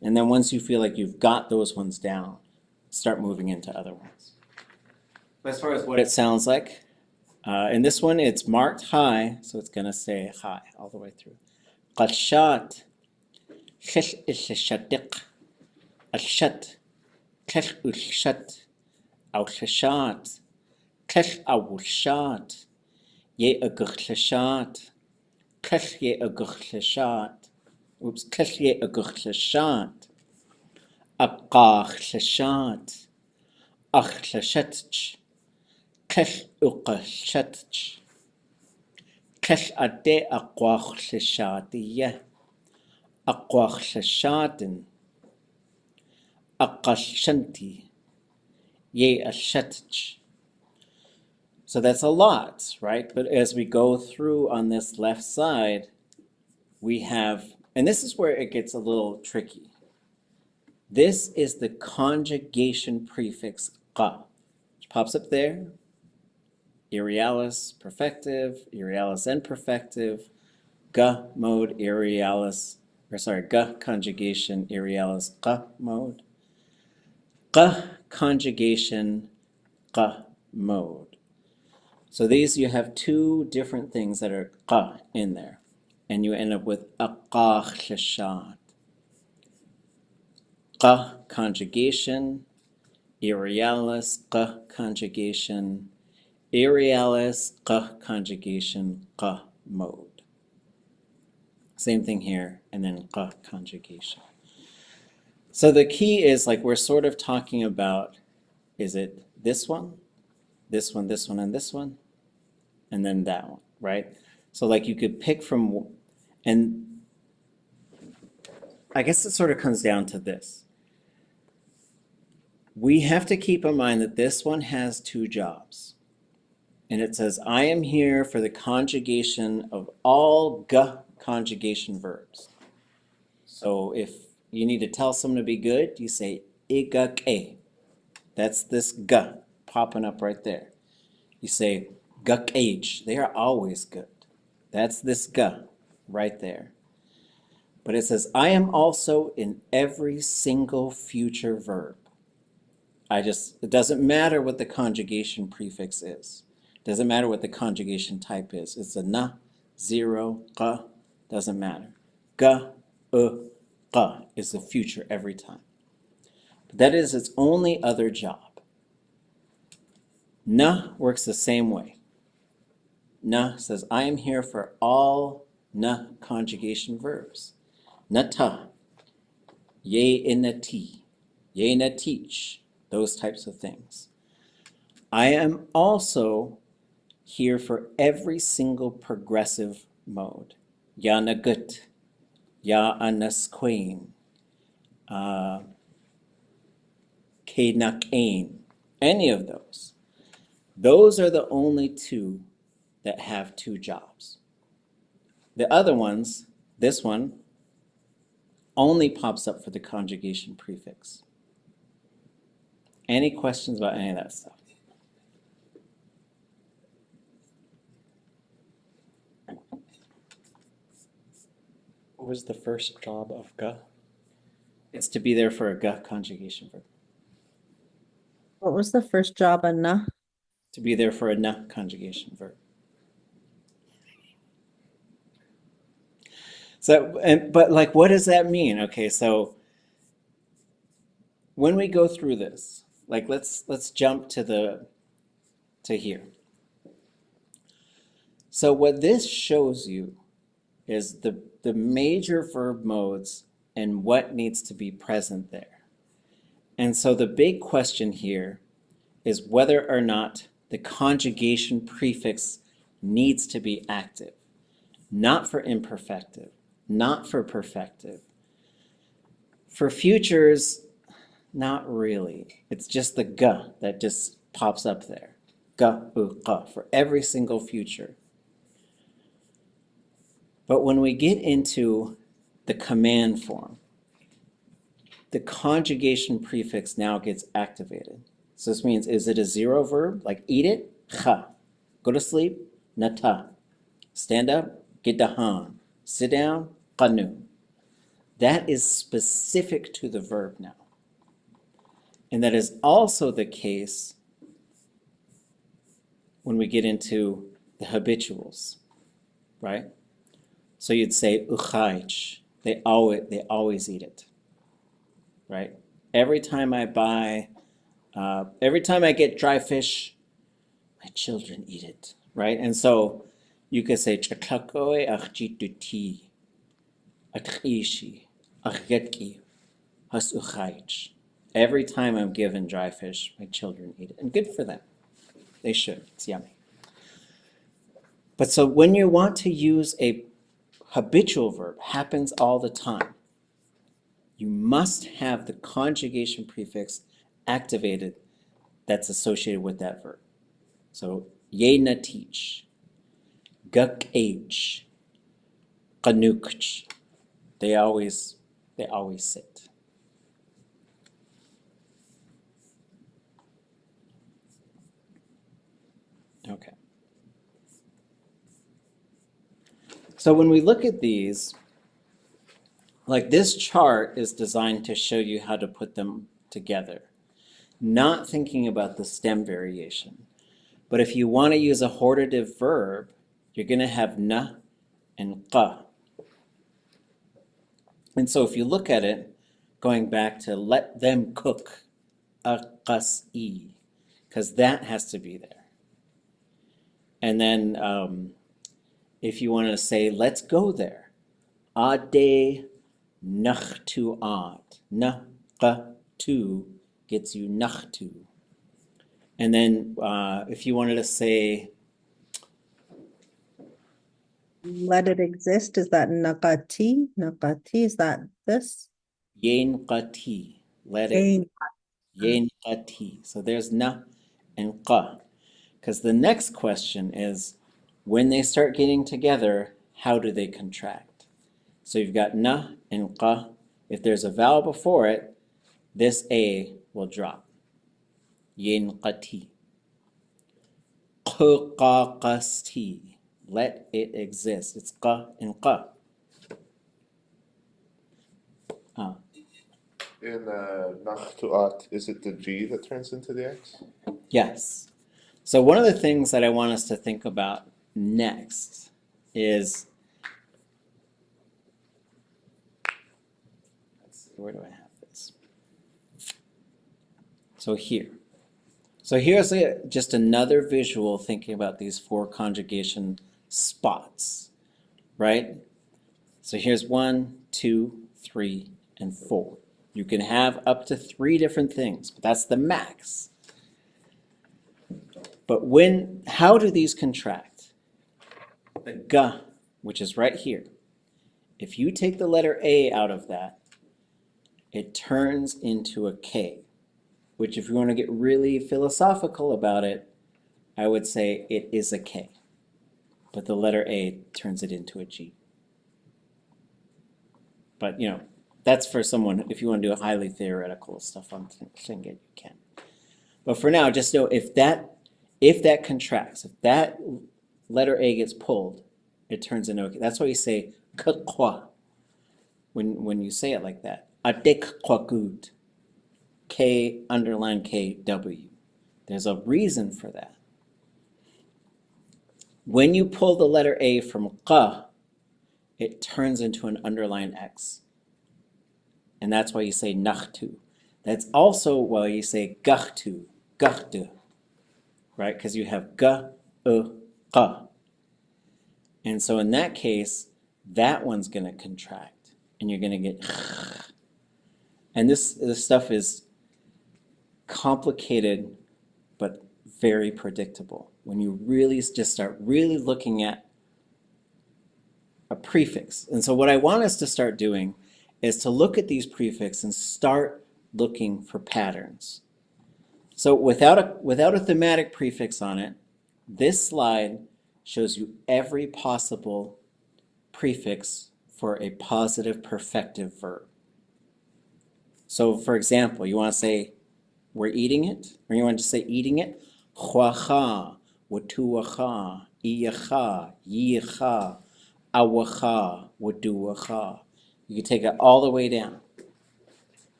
[SPEAKER 1] And then once you feel like you've got those ones down, start moving into other ones. But as far as what it sounds like, in this one, it's marked high, so it's going to say high all the way through. Qashat, khish ishshatiq, ashat, khish ushshat, awshat, khish awshat, ye agushat, khish ye agushat, khish ye agushat, aqahshat, achshatch, khish uqashatch. Kesh ade aqwachshatiye, aqwachshatin, aqashanti, ye ashatch. So that's a lot, right? But as we go through on this left side, we have, and this is where it gets a little tricky. This is the conjugation prefix qa, which pops up there. Irialis, perfective, irialis and perfective, ga mode, irialis, ga conjugation, irialis, ga mode, ga conjugation, ga mode. So these, you have 2 different things that are ga in there, and you end up with aqahshat. Ga conjugation, irialis, ga conjugation, irialis, qa conjugation, qa mode. Same thing here, and then qa conjugation. So the key is we're sort of talking about, is it this one, this one, this one, and this one, and then that one, right? So you could pick from, and I guess it sort of comes down to this. We have to keep in mind that this one has 2 jobs. And it says, I am here for the conjugation of all ga conjugation verbs. So if you need to tell someone to be good, you say igake. That's this ga popping up right there. You say gakh. They are always good. That's this ga right there. But it says, I am also in every single future verb. It doesn't matter what the conjugation prefix is. Doesn't matter what the conjugation type is. It's a na, 0, ga, doesn't matter. Ga, qa is the future every time. But that is its only other job. Na works the same way. Na says, I am here for all na conjugation verbs. Nata, ye inati, ye na teach, those types of things. I am also here for every single progressive mode. Ya nagut, ya anas queen, ke nakain, any of those. Those are the only two that have two jobs. The other ones, this one, only pops up for the conjugation prefix. Any questions about any of that stuff?
[SPEAKER 7] What was the first job of ga?
[SPEAKER 1] It's to be there for a ga conjugation verb.
[SPEAKER 9] What was the first job on na?
[SPEAKER 1] To be there for a na conjugation verb. So, but like, what does that mean? Okay, so when we go through this, like, let's jump to here. So what this shows you is the major verb modes and what needs to be present there. And so the big question here is whether or not the conjugation prefix needs to be active, not for imperfective, not for perfective. For futures, not really. It's just the ga that just pops up there. Ga, u, qa, for every single future. But when we get into the command form, the conjugation prefix now gets activated. So this means, is it a zero verb? Like eat it, cha. Go to sleep, nata. Stand up, gidahan. Sit down, qanu. That is specific to the verb now. And that is also the case when we get into the habituals, right? So you'd say uchaich. They always eat it, right? Every time I get dry fish, my children eat it, right? And so you could say chakakoe achjituti, atchishi, achgetki, has uchaich. Every time I'm given dry fish, my children eat it. And good for them. They should. It's yummy. But so when you want to use a habitual verb, happens all the time, you must have the conjugation prefix activated that's associated with that verb. So ye na teach, guk age, qanukch. They always sit. Okay. So when we look at these, like this chart is designed to show you how to put them together, not thinking about the stem variation. But if you want to use a hortative verb, you're going to have na and qa. And so if you look at it, going back to let them cook, aqas'i, because that has to be there. And then if you want to say, let's go there, aadé nakhtu'at. Naqtu gets you nakhtu. And then if you wanted to say,
[SPEAKER 9] Let it exist. Is that naqati? Naqati, is that this?
[SPEAKER 1] yen qati, let it,
[SPEAKER 9] Ain.
[SPEAKER 1] yen qati. So there's na and qa. Because the next question is, when they start getting together, how do they contract? So you've got na and qa. If there's a vowel before it, this a will drop. Yen qati. Ḳuqaqasti. Let it exist. It's qa and qa.
[SPEAKER 6] In Nakhtu'at, is it the G that turns into the X?
[SPEAKER 1] Yes. So one of the things that I want us to think about next is where do I have this? So here. So here's just another visual thinking about these 4 conjugation spots, right? So here's 1, 2, 3, and 4. You can have up to 3 different things, but that's the max. But how do these contract? The G, which is right here. If you take the letter A out of that, it turns into a K, which if you want to get really philosophical about it, I would say it is a K. But the letter A turns it into a G. But, you know, that's for someone, if you want to do a highly theoretical stuff on Xingyue, you can. But for now, just know if that contracts, if that letter A gets pulled, it turns into a K. That's why you say Ḳukahaa when you say it like that. Aadé Ḳukahaa, K underline KW. There's a reason for that. When you pull the letter A from Qa, it turns into an underline X. And that's why you say nakhtu. That's also why you say gakhtu, gakhtu, right? Because you have ga, qa. And so in that case, that one's going to contract. And you're going to get and this stuff is complicated, but very predictable. When you really just start really looking at a prefix. And so what I want us to start doing is to look at these prefixes and start looking for patterns. So without a thematic prefix on it, this slide shows you every possible prefix for a positive perfective verb. So for example, you want to say we're eating it, or you want to say eating it? Ḳukahaa, watuwahaa, iyahaa, yiyahaa, awahaa, waduwahaa. You can take it all the way down.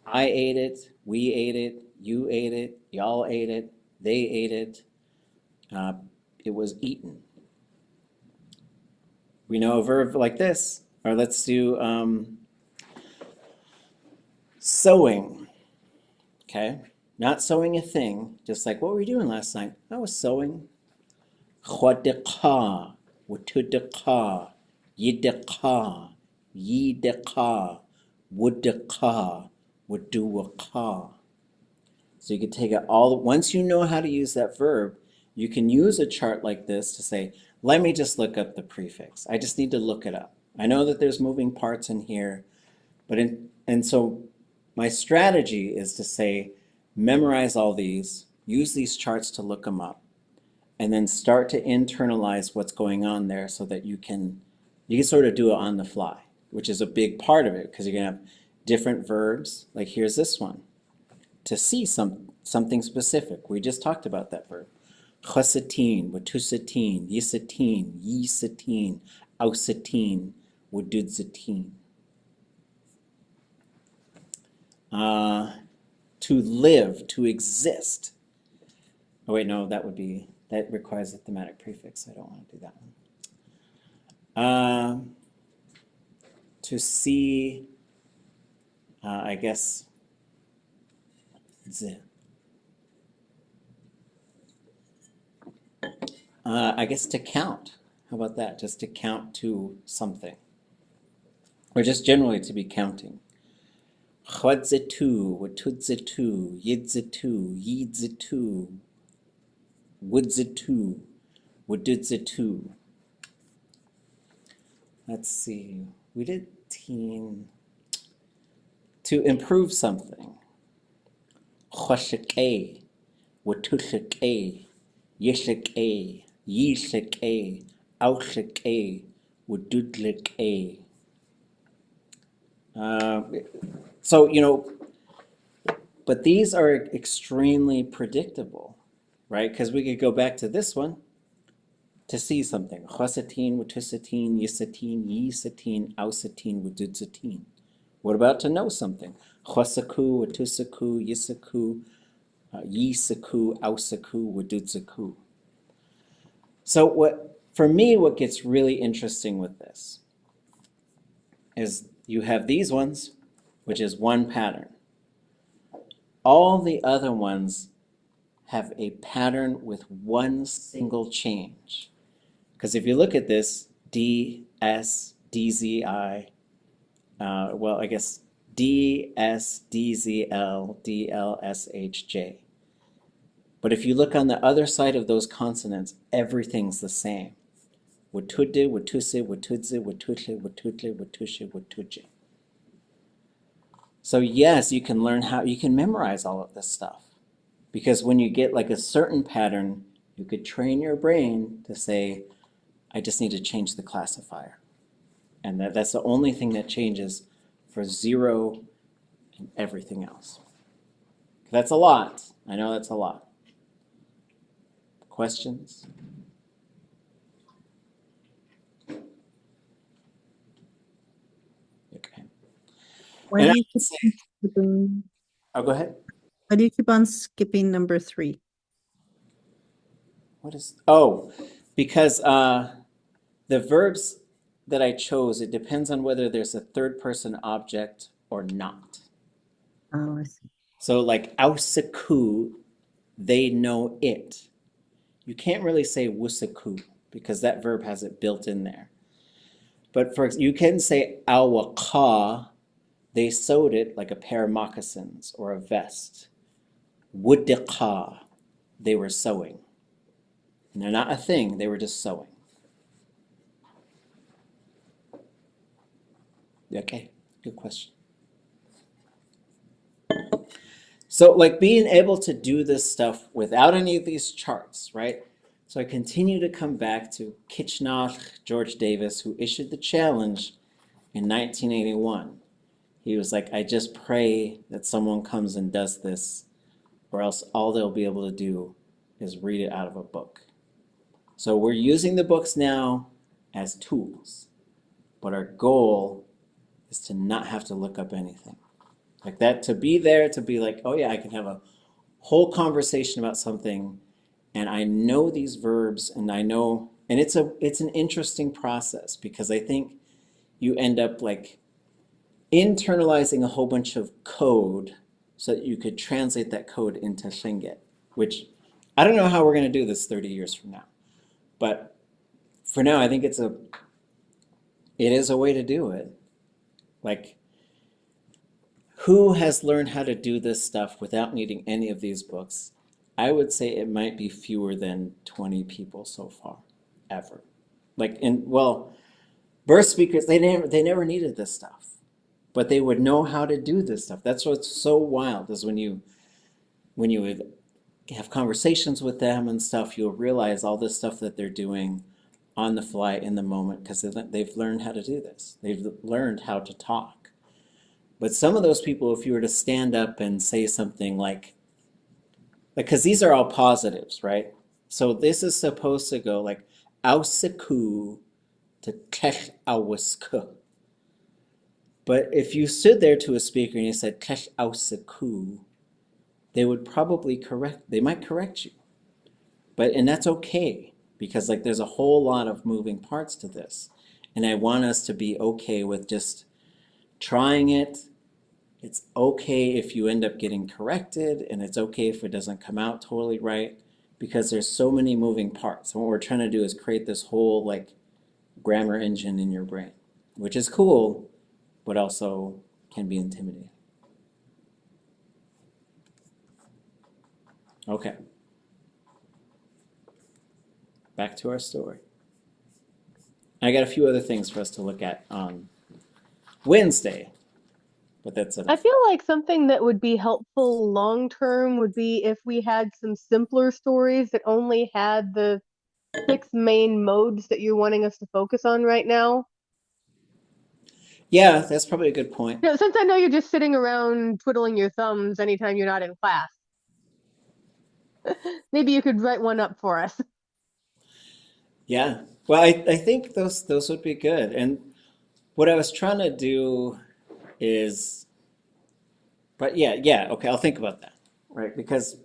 [SPEAKER 1] I ate it, we ate it, you ate it, y'all ate it, they ate it. It was eaten. We know a verb like this, or let's do sewing. Okay, not sewing a thing, just like what were you doing last night? I was sewing. Ḳukahaa, watudahaa, yidahaa, yidahaa, wudahaa, waduwahaa. So you can take it all. Once you know how to use that verb, you can use a chart like this to say, let me just look up the prefix. I just need to look it up. I know that there's moving parts in here, and so my strategy is to say, memorize all these, use these charts to look them up, and then start to internalize what's going on there so that you can sort of do it on the fly, which is a big part of it because you're going to have different verbs. Like here's this one. To see something specific. We just talked about that verb. Chasatin, watusatin, yisatin, yisatin, ausatin, wadudzatin. To live, to exist. Oh wait, no, that requires a thematic prefix. I don't want to do that one. To see, I guess, to count. How about that? Just to count to something. Or just generally to be counting. Chwadzetu, watudzetu, yidzetu, yidzetu, woodzetu, wadudzetu. Let's see. We did teen. To improve something. Chwashake, watushake, yishake, yishake, aushake, wadudlake. So, but these are extremely predictable, right? Because we could go back to this one to see something. Chasatin, watusatin, yisatin, yisatin, ausatin, wadudzatin. What about to know something? Chasaku, watusaku, yisaku, yisaku, ausaku, wadudzaku. So for me, what gets really interesting with this is you have these ones, which is one pattern. All the other ones have a pattern with one single change. Because if you look at this, D, S, D, Z, I, well, I guess D, S, D, Z, L, D, L, S, H, J. But if you look on the other side of those consonants, everything's the same. Watude, watuse, watudze, watutle, watutle, watushe, watuje. So yes, you can learn how, you can memorize all of this stuff. Because when you get like a certain pattern, you could train your brain to say, I just need to change the classifier. And that's the only thing that changes for 0 and everything else. That's a lot. I know that's a lot. Questions? Okay.
[SPEAKER 9] Why
[SPEAKER 1] And
[SPEAKER 9] do
[SPEAKER 1] I
[SPEAKER 9] you
[SPEAKER 1] would
[SPEAKER 9] keep
[SPEAKER 1] say,
[SPEAKER 9] on skipping,
[SPEAKER 1] oh, go ahead.
[SPEAKER 9] why do you keep on skipping number 3?
[SPEAKER 1] What is, oh, because the verbs that I chose, it depends on whether there's a third person object or not.
[SPEAKER 9] Oh, I see.
[SPEAKER 1] So like ausaku, they know it. You can't really say wusaku because that verb has it built in there. But you can say awaka, they sewed it like a pair of moccasins or a vest. Wudiqa, they were sewing. And they're not a thing, they were just sewing. Okay, good question. So like being able to do this stuff without any of these charts, right? So I continue to come back to Kitchnach George Davis, who issued the challenge in 1981. He was like, I just pray that someone comes and does this, or else all they'll be able to do is read it out of a book. So we're using the books now as tools, but our goal is to not have to look up anything. Like that, to be there, to be like, oh yeah, I can have a whole conversation about something, and I know these verbs, and I know, and it's an interesting process because I think you end up like internalizing a whole bunch of code so that you could translate that code into Tlingit, which I don't know how we're going to do this 30 years from now. But for now, I think it is a way to do it. Like, who has learned how to do this stuff without needing any of these books? I would say it might be fewer than 20 people so far, ever. Like, birth speakers, they never needed this stuff. But they would know how to do this stuff. That's what's so wild, is when you would have conversations with them and stuff, you'll realize all this stuff that they're doing on the fly in the moment because they've learned how to do this. They've learned how to talk. But some of those people, if you were to stand up and say something like, because these are all positives, right? So this is supposed to go like, ausiku to kech awiska. But if you stood there to a speaker and you said kech ausiku, they would probably they might correct you. And that's okay, because like there's a whole lot of moving parts to this. And I want us to be okay with just trying it. It's okay if you end up getting corrected, and it's okay if it doesn't come out totally right, because there's so many moving parts. And what we're trying to do is create this whole like grammar engine in your brain, which is cool, but also can be intimidating. Okay. Back to our story. I got a few other things for us to look at on Wednesday, but that's enough.
[SPEAKER 4] I feel like something that would be helpful long term would be if we had some simpler stories that only had the 6 main modes that you're wanting us to focus on right now.
[SPEAKER 1] Yeah, that's probably a good point.
[SPEAKER 4] You know, since I know you're just sitting around twiddling your thumbs anytime you're not in class, maybe you could write one up for us.
[SPEAKER 1] Yeah. Well, I think those would be good. And what I was trying to do is, but yeah, okay, I'll think about that, right? Because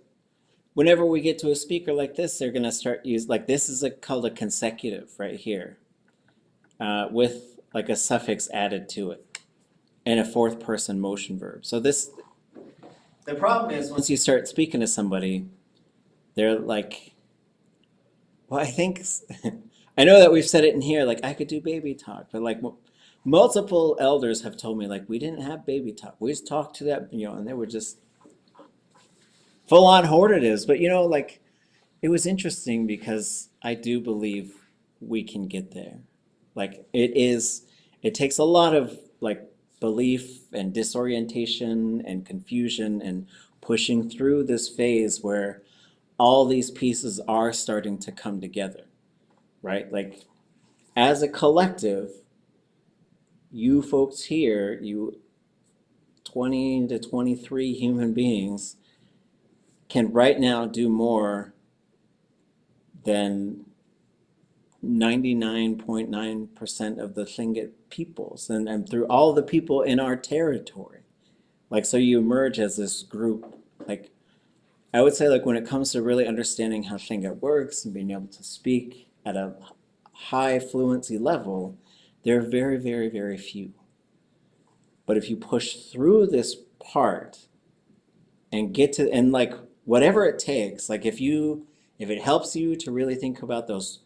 [SPEAKER 1] whenever we get to a speaker like this, they're going to start like this is called a consecutive right here, with like a suffix added to it. and a fourth person motion verb. So the problem is once you start speaking to somebody, they're like, well, I think, I know that we've said it in here, like I could do baby talk, but like multiple elders have told me like, we didn't have baby talk. We just talked to that, and they were just full on hortatives. But like it was interesting because I do believe we can get there. Like it takes a lot of like belief and disorientation and confusion and pushing through this phase where all these pieces are starting to come together, right? Like as a collective, you folks here, you 20 to 23 human beings can right now do more than 99.9% of the Tlingit peoples and through all the people in our territory. Like, so you emerge as this group. Like, I would say, like, when it comes to really understanding how Tlingit works and being able to speak at a high fluency level, there are very, very, very few. But if you push through this part and get to, and like, whatever it takes, like, if it helps you to really think about those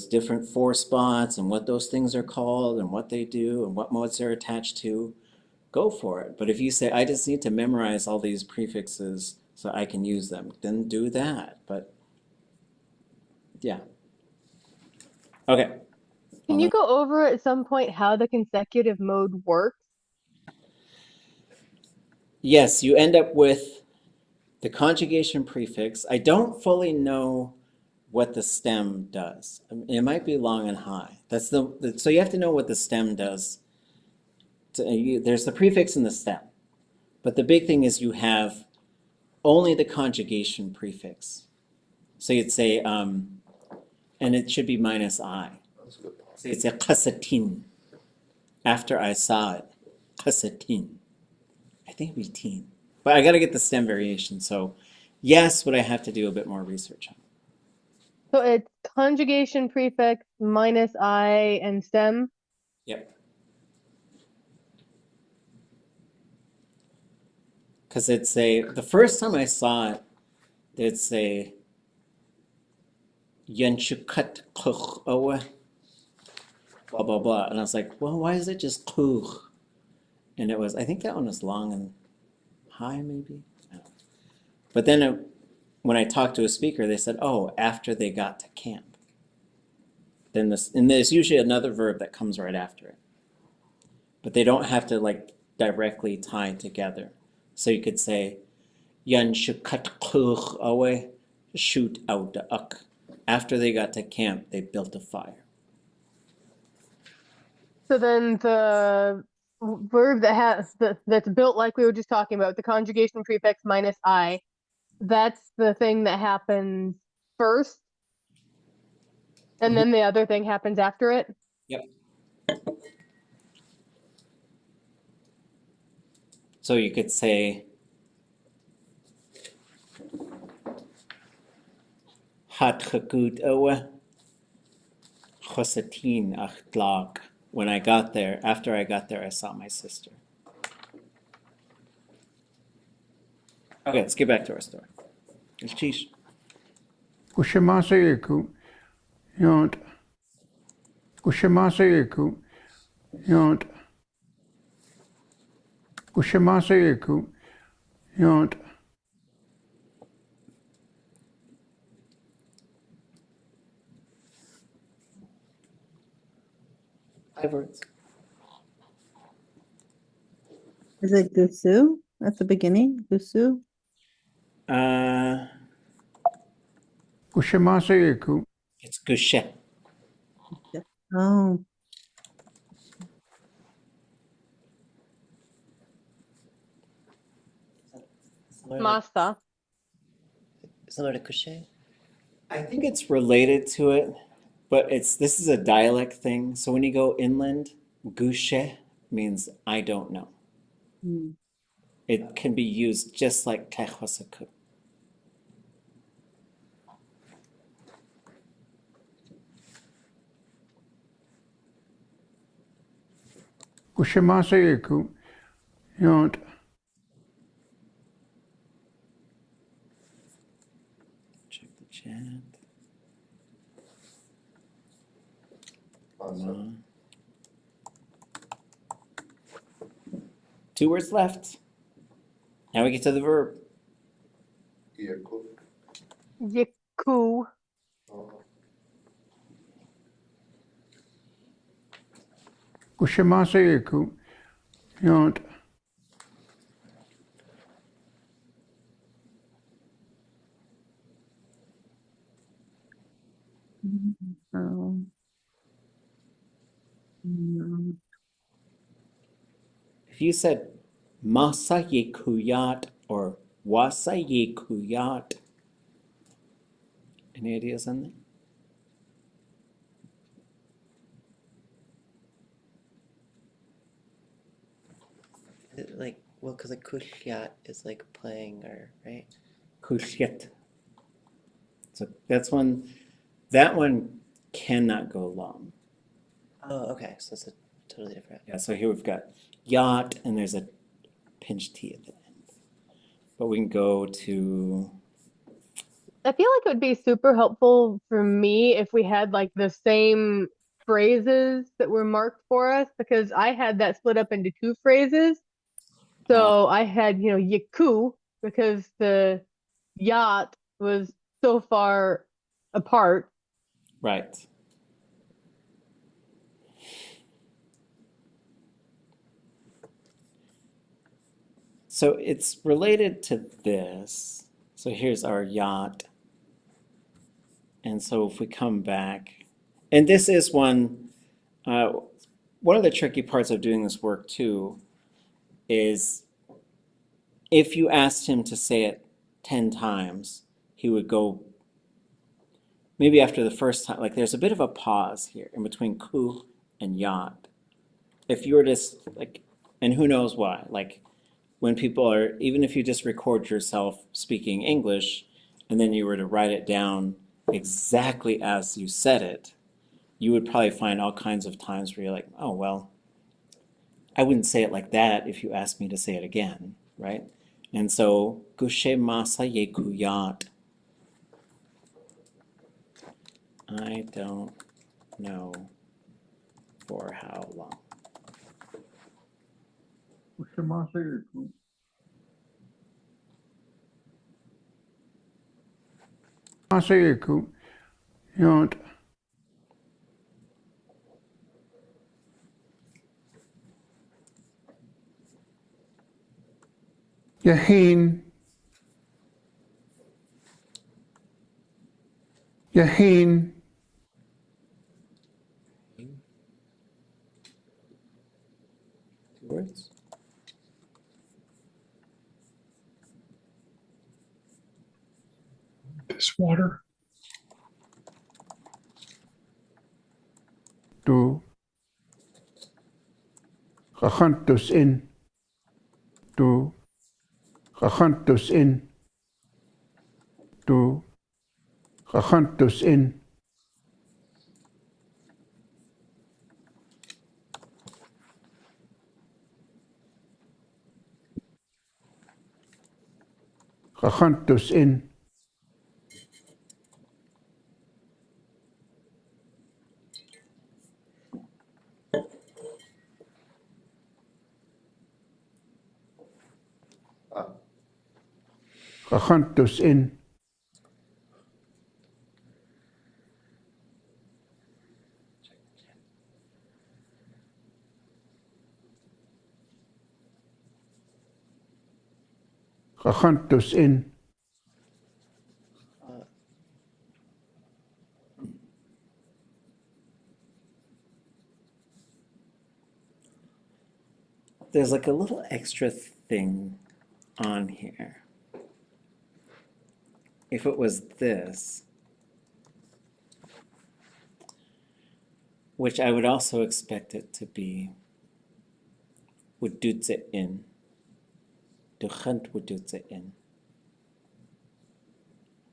[SPEAKER 1] different four spots and what those things are called and what they do and what modes they're attached to, go for it. But if you say, I just need to memorize all these prefixes so I can use them, then do that. But yeah. Okay.
[SPEAKER 4] Can you go over at some point how the consecutive mode works?
[SPEAKER 1] Yes, you end up with the conjugation prefix. I don't fully know what the stem does. I mean, it might be long and high. That's so you have to know what the stem does. There's the prefix and the stem. But the big thing is you have only the conjugation prefix. So you'd say, and it should be minus I.
[SPEAKER 6] That's a good point.
[SPEAKER 1] So you'd say qasatin. After I saw it, qasatin. I think it'd be teen. But I got to get the stem variation. So yes, would I have to do a bit more research on?
[SPEAKER 4] So it's conjugation prefix minus I and stem.
[SPEAKER 1] Yep. Because the first time I saw it, it's a Yanchukat Kuch Owe, blah, blah, blah. And I was like, well, why is it just Kuch? And I think that one was long and high, maybe. I don't know. But then when I talked to a speaker, they said, oh, after they got to camp. And there's usually another verb that comes right after it. But they don't have to like directly tie together. So you could say, Yan shukat kuch awe, shoot out the uk. After they got to camp, they built a fire.
[SPEAKER 4] So then the verb that's built like we were just talking about, the conjugation prefix minus I, that's the thing that happens first, and then the other thing happens after it.
[SPEAKER 1] Yep. So you could say, Hat gekut awe, ʼatudli.átk. After I got there, I saw my sister. Okay, let's get back to our story. It's Chish.
[SPEAKER 11] Kushemaseku, yont. Kushemaseku, yont. Kushemaseku, yont.
[SPEAKER 1] 5 words.
[SPEAKER 9] Is it gusu at the beginning? Gusu?
[SPEAKER 11] Kushemaseku,
[SPEAKER 1] It's gushe.
[SPEAKER 9] Oh,
[SPEAKER 4] Masa.
[SPEAKER 12] Similar to coucher?
[SPEAKER 1] I think it's related to it, but this is a dialect thing. So when you go inland, gushe means I don't know.
[SPEAKER 9] hmm.
[SPEAKER 1] It can be used just like kehwasaku.
[SPEAKER 11] Ushimase Yont.
[SPEAKER 1] Check the chat.
[SPEAKER 6] Awesome.
[SPEAKER 1] 2 words left. Now we get to the verb.
[SPEAKER 6] Yaku.
[SPEAKER 4] Yiku.
[SPEAKER 6] Oh.
[SPEAKER 11] Ushimase Yont.
[SPEAKER 1] If you said masa yekuyat or wasa yekuyat, any ideas on that?
[SPEAKER 12] Like, well, because like kushyat is like playing or right.
[SPEAKER 1] Kushyat. So that's one. That one cannot go long.
[SPEAKER 12] Oh, okay. So it's a totally different.
[SPEAKER 1] Yeah. So here we've got yacht, and there's a pinch T at the end. But we can go to.
[SPEAKER 4] I feel like it would be super helpful for me if we had like the same phrases that were marked for us, because I had that split up into 2 phrases. So I had, Yaku, because the yacht was so far apart.
[SPEAKER 1] Right. So it's related to this. So here's our yacht. And so if we come back, and this is one of the tricky parts of doing this work too, is if you asked him to say it 10 times, he would go, maybe after the first time, like there's a bit of a pause here in between ku and yacht. If you were to, like, and who knows why, like when people are, even if you just record yourself speaking English and then you were to write it down exactly as you said it, you would probably find all kinds of times where you're like, oh, well, I wouldn't say it like that if you asked me to say it again, right? And so, gushe masa yekuyat. I don't know for how long.
[SPEAKER 11] Ushimase Yont. Yahin. Yahin.
[SPEAKER 1] 2 words.
[SPEAKER 3] This water.
[SPEAKER 11] To Ṟaxantus in. To Ṟaxantus in. To Ṟaxantus in. Ṟaxantus in.
[SPEAKER 6] Ah.
[SPEAKER 11] Ṟaxantus in. Ṟaxantus in.
[SPEAKER 1] There's like a little extra thing on here. If it was this, which I would also expect it to be, would dutze in. Duchent would dutze in.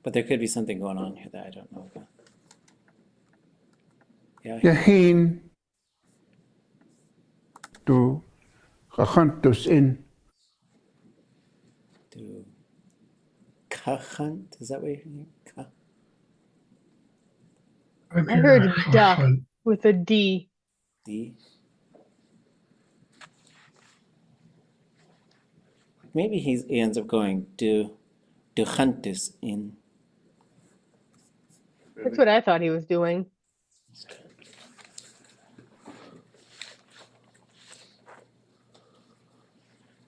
[SPEAKER 1] But there could be something going on here that I don't know about. Yeah.
[SPEAKER 11] Yahin. Du gegantus in.
[SPEAKER 1] Do Kahant, is that what you're hearing?
[SPEAKER 3] I'm
[SPEAKER 4] I
[SPEAKER 3] hearing
[SPEAKER 4] heard
[SPEAKER 3] a
[SPEAKER 4] duh
[SPEAKER 3] hunt.
[SPEAKER 4] with a D.
[SPEAKER 1] D. Maybe he ends up going do Hantus in.
[SPEAKER 4] That's what I thought he was doing.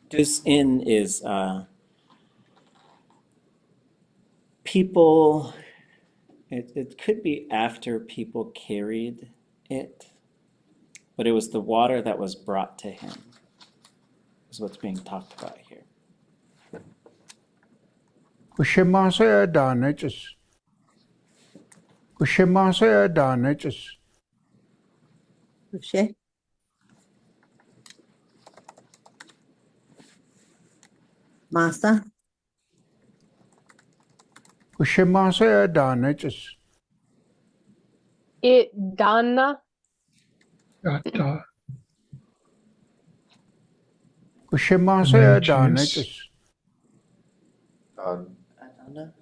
[SPEAKER 1] Dus in is people, it could be after people carried it, but it was the water that was brought to him, is what's being talked about here.
[SPEAKER 11] Kushimasa adanages. Kushimasa adanages.
[SPEAKER 9] Touché. Masa.
[SPEAKER 11] Kushimasa adanages.
[SPEAKER 4] It Donna.
[SPEAKER 3] Got
[SPEAKER 11] Kushimasa
[SPEAKER 3] Adanages.
[SPEAKER 11] adanages.
[SPEAKER 12] Adana?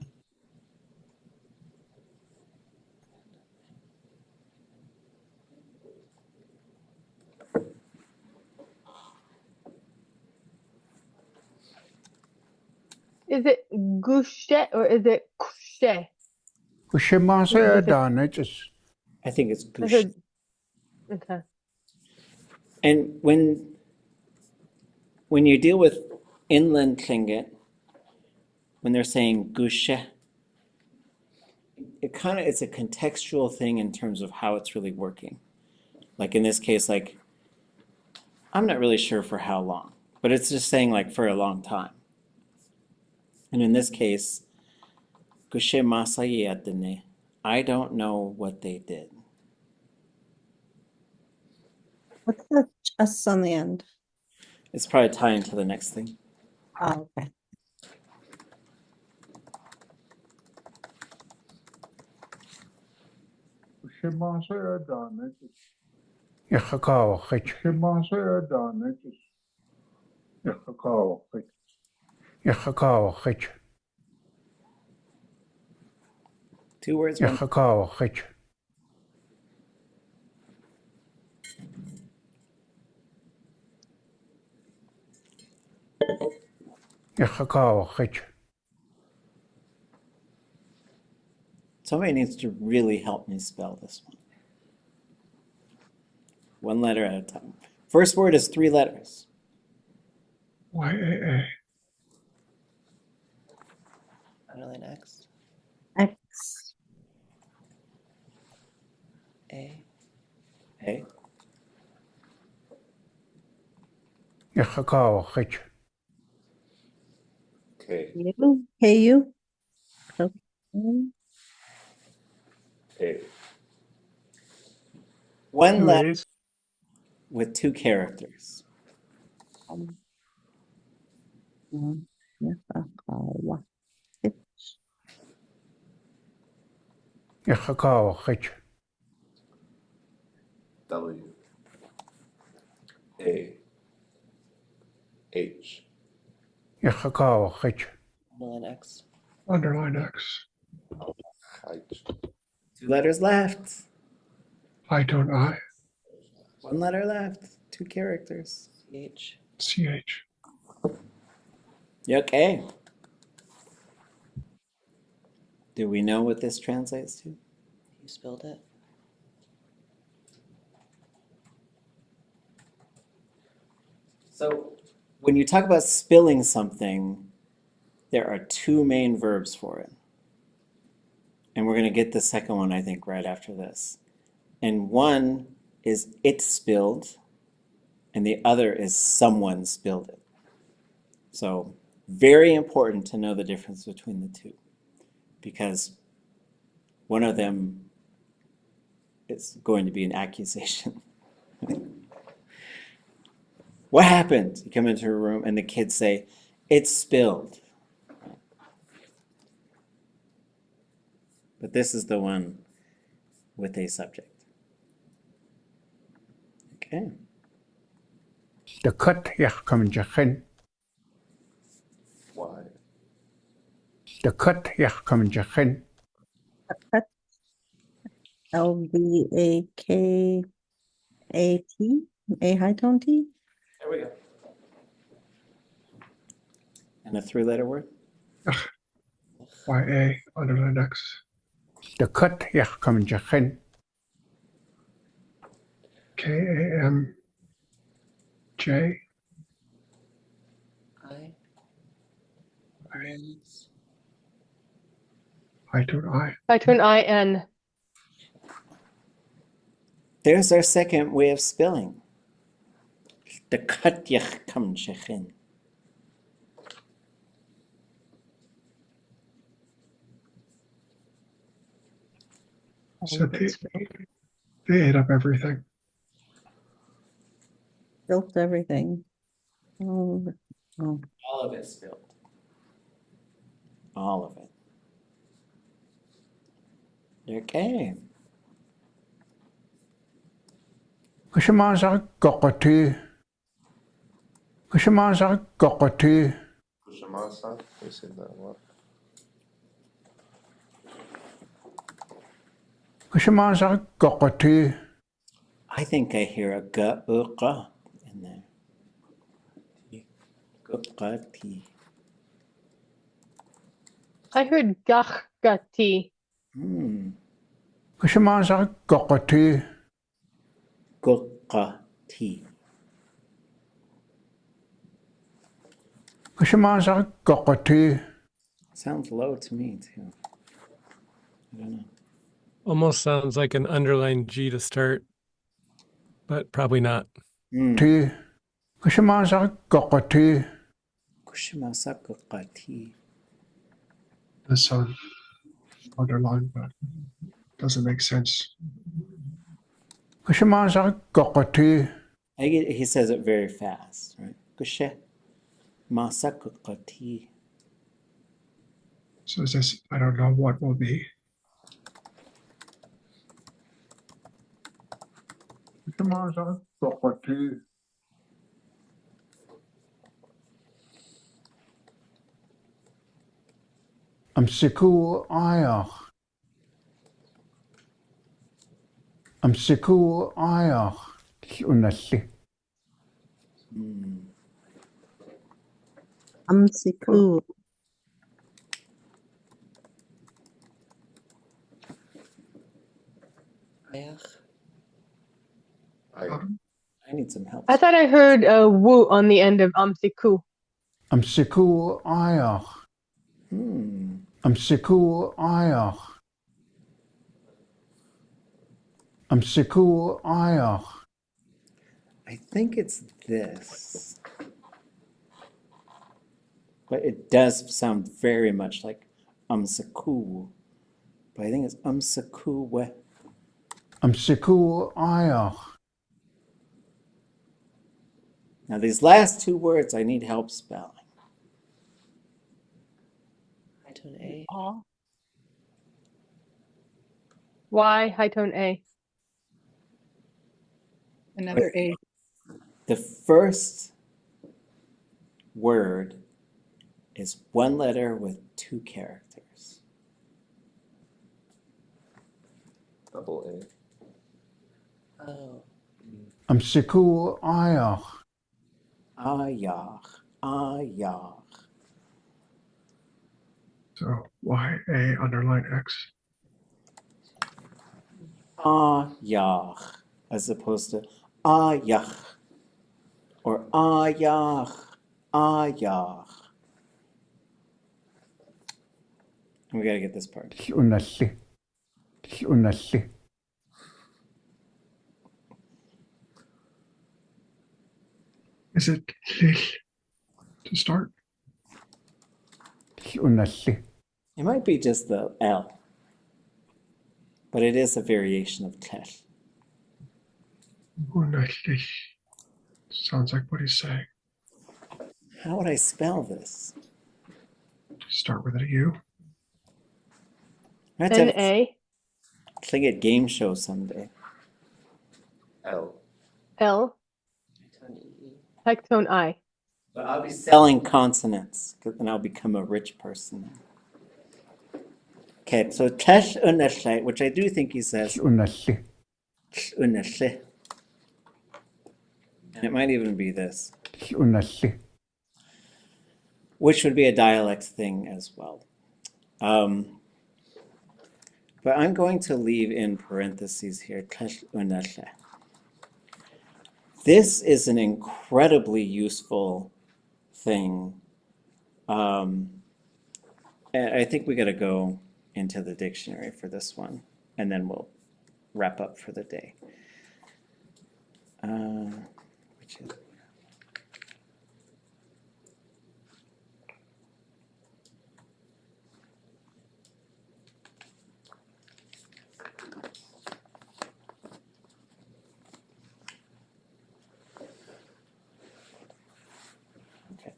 [SPEAKER 4] Is it Gouche or is it Couche?
[SPEAKER 11] Kushimasa
[SPEAKER 4] Is it-
[SPEAKER 11] adanages.
[SPEAKER 1] I think it's
[SPEAKER 4] I
[SPEAKER 1] Gush.
[SPEAKER 4] heard, okay.
[SPEAKER 1] And when you deal with inland Tlingit, when they're saying Gushe, it's a contextual thing in terms of how it's really working. Like in this case, like I'm not really sure for how long, but it's just saying like for a long time. And in this case, Gushe Masayatene, I don't know what they did.
[SPEAKER 9] What's the chess on the end?
[SPEAKER 1] It's probably tying to the next thing.
[SPEAKER 9] Oh, okay.
[SPEAKER 11] Kushimasa adanages. Yakakawakich. Kushimasa adanages. Yakakawakich. Yakakawakich.
[SPEAKER 1] 2 words, 1.
[SPEAKER 11] Yakakawakich. Yakakawakich.
[SPEAKER 1] Somebody needs to really help me spell this one. 1 letter at a time. First word is 3 letters.
[SPEAKER 3] YAA.
[SPEAKER 12] Underline X?
[SPEAKER 9] X.
[SPEAKER 12] A?
[SPEAKER 1] Okay.
[SPEAKER 11] Yakakawakich.
[SPEAKER 6] K.
[SPEAKER 9] U. KU. Okay.
[SPEAKER 6] A.
[SPEAKER 1] 1
[SPEAKER 5] Two
[SPEAKER 1] letter
[SPEAKER 5] A's.
[SPEAKER 1] with 2 characters.
[SPEAKER 9] Yakakawa.
[SPEAKER 11] Yakakawakich.
[SPEAKER 6] W. A. H.
[SPEAKER 11] Yakakawakich.
[SPEAKER 12] Underline X?
[SPEAKER 3] Underline X.
[SPEAKER 6] H.
[SPEAKER 1] 2 letters left.
[SPEAKER 3] I don't I.
[SPEAKER 1] 1 letter left. 2 characters.
[SPEAKER 12] CH?
[SPEAKER 3] CH.
[SPEAKER 1] Okay. Do we know what this translates to?
[SPEAKER 12] You spelled it?
[SPEAKER 1] So when you talk about spilling something, there are 2 main verbs for it. And we're going to get the second one, I think, right after this. And one is it spilled, and the other is someone spilled it. So very important to know the difference between the 2, because one of them is going to be an accusation. What happened? You come into a room and the kids say, it spilled. But this is the one with a subject. Okay.
[SPEAKER 11] De kut Conjugation.
[SPEAKER 6] Why?
[SPEAKER 11] De kut Conjugation.
[SPEAKER 9] Lvakat, a high tone T.
[SPEAKER 1] There we go. And a three-letter word?
[SPEAKER 3] YA underline X.
[SPEAKER 11] De kut Conjugation.
[SPEAKER 3] KAMJ.
[SPEAKER 12] I.
[SPEAKER 3] High tone I.
[SPEAKER 4] High tone I-N.
[SPEAKER 1] There's our second way of spelling. The katyach kamchechin.
[SPEAKER 3] So they ate up everything.
[SPEAKER 9] Built everything. Oh, oh.
[SPEAKER 1] All of it spilled. All of it. Okay.
[SPEAKER 11] Kushimasa Kokoti. Kushimasa Kokoti.
[SPEAKER 6] Kushamasa? We said that what?
[SPEAKER 11] Kushimasa Kokoti.
[SPEAKER 1] I think I hear a ga in there. Gukati.
[SPEAKER 4] I heard gachgati.
[SPEAKER 11] Kushimasa Kokoti.
[SPEAKER 1] Gukati.
[SPEAKER 11] Kushimasa Kokoti.
[SPEAKER 1] Sounds low to me too. I don't know.
[SPEAKER 5] Almost sounds like an underlined G to start, but probably not.
[SPEAKER 11] T. Kushimasa Kokoti.
[SPEAKER 1] Kushimasa gukati.
[SPEAKER 3] The sun underline, but doesn't make sense.
[SPEAKER 11] Kushimasa Kokoti.
[SPEAKER 1] He says it very fast, right? Kushe masa gukati.
[SPEAKER 3] So is this, I don't know what will be.
[SPEAKER 11] Kushimasa Kokoti. Amsiku Ayach. Amsiku Ayach. Unasi.
[SPEAKER 9] Amsiku.
[SPEAKER 12] Ayach.
[SPEAKER 1] I need some help.
[SPEAKER 4] I thought I heard a woo on the end of amsiku.
[SPEAKER 11] Amsiku Ayach. Amsiku Ayach. Amsiku Ayach.
[SPEAKER 1] I think it's this. But it does sound very much like amsaku. But I think it's amsaku we.
[SPEAKER 11] Amsiku Ayach.
[SPEAKER 1] Now these last two words I need help spelling.
[SPEAKER 12] High tone A.
[SPEAKER 4] Y, high tone A.
[SPEAKER 13] Another A.
[SPEAKER 1] The first word is one letter with two characters.
[SPEAKER 6] Double A.
[SPEAKER 12] Oh.
[SPEAKER 11] Amsiku Ayach.
[SPEAKER 1] Ayach. Ayach.
[SPEAKER 3] So YA underline X.
[SPEAKER 1] Ayach. As opposed to ayach. Or ayach. Ayach. We gotta get this part.
[SPEAKER 11] Unasi. Unasi.
[SPEAKER 3] Is it lich to start?
[SPEAKER 11] Unasi.
[SPEAKER 1] It might be just the L. But it is a variation of tet.
[SPEAKER 3] Unlich. Sounds like what he's saying.
[SPEAKER 1] How would I spell this?
[SPEAKER 3] Start with a U.
[SPEAKER 1] I have to have
[SPEAKER 4] N-A,
[SPEAKER 1] play a game show someday.
[SPEAKER 6] L.
[SPEAKER 4] L.
[SPEAKER 12] High tone E.
[SPEAKER 4] Pectone I.
[SPEAKER 1] But I'll be selling consonants, and I'll become a rich person. Okay, so tesh unashe, which I do think he says
[SPEAKER 11] unashe,
[SPEAKER 1] unashe. And it might even be this,
[SPEAKER 11] unashe,
[SPEAKER 1] which would be a dialect thing as well. But I'm going to leave in parentheses here, tesh unashe. This is an incredibly useful thing. And I think we got to go into the dictionary for this one, and then we'll wrap up for the day. Which is okay.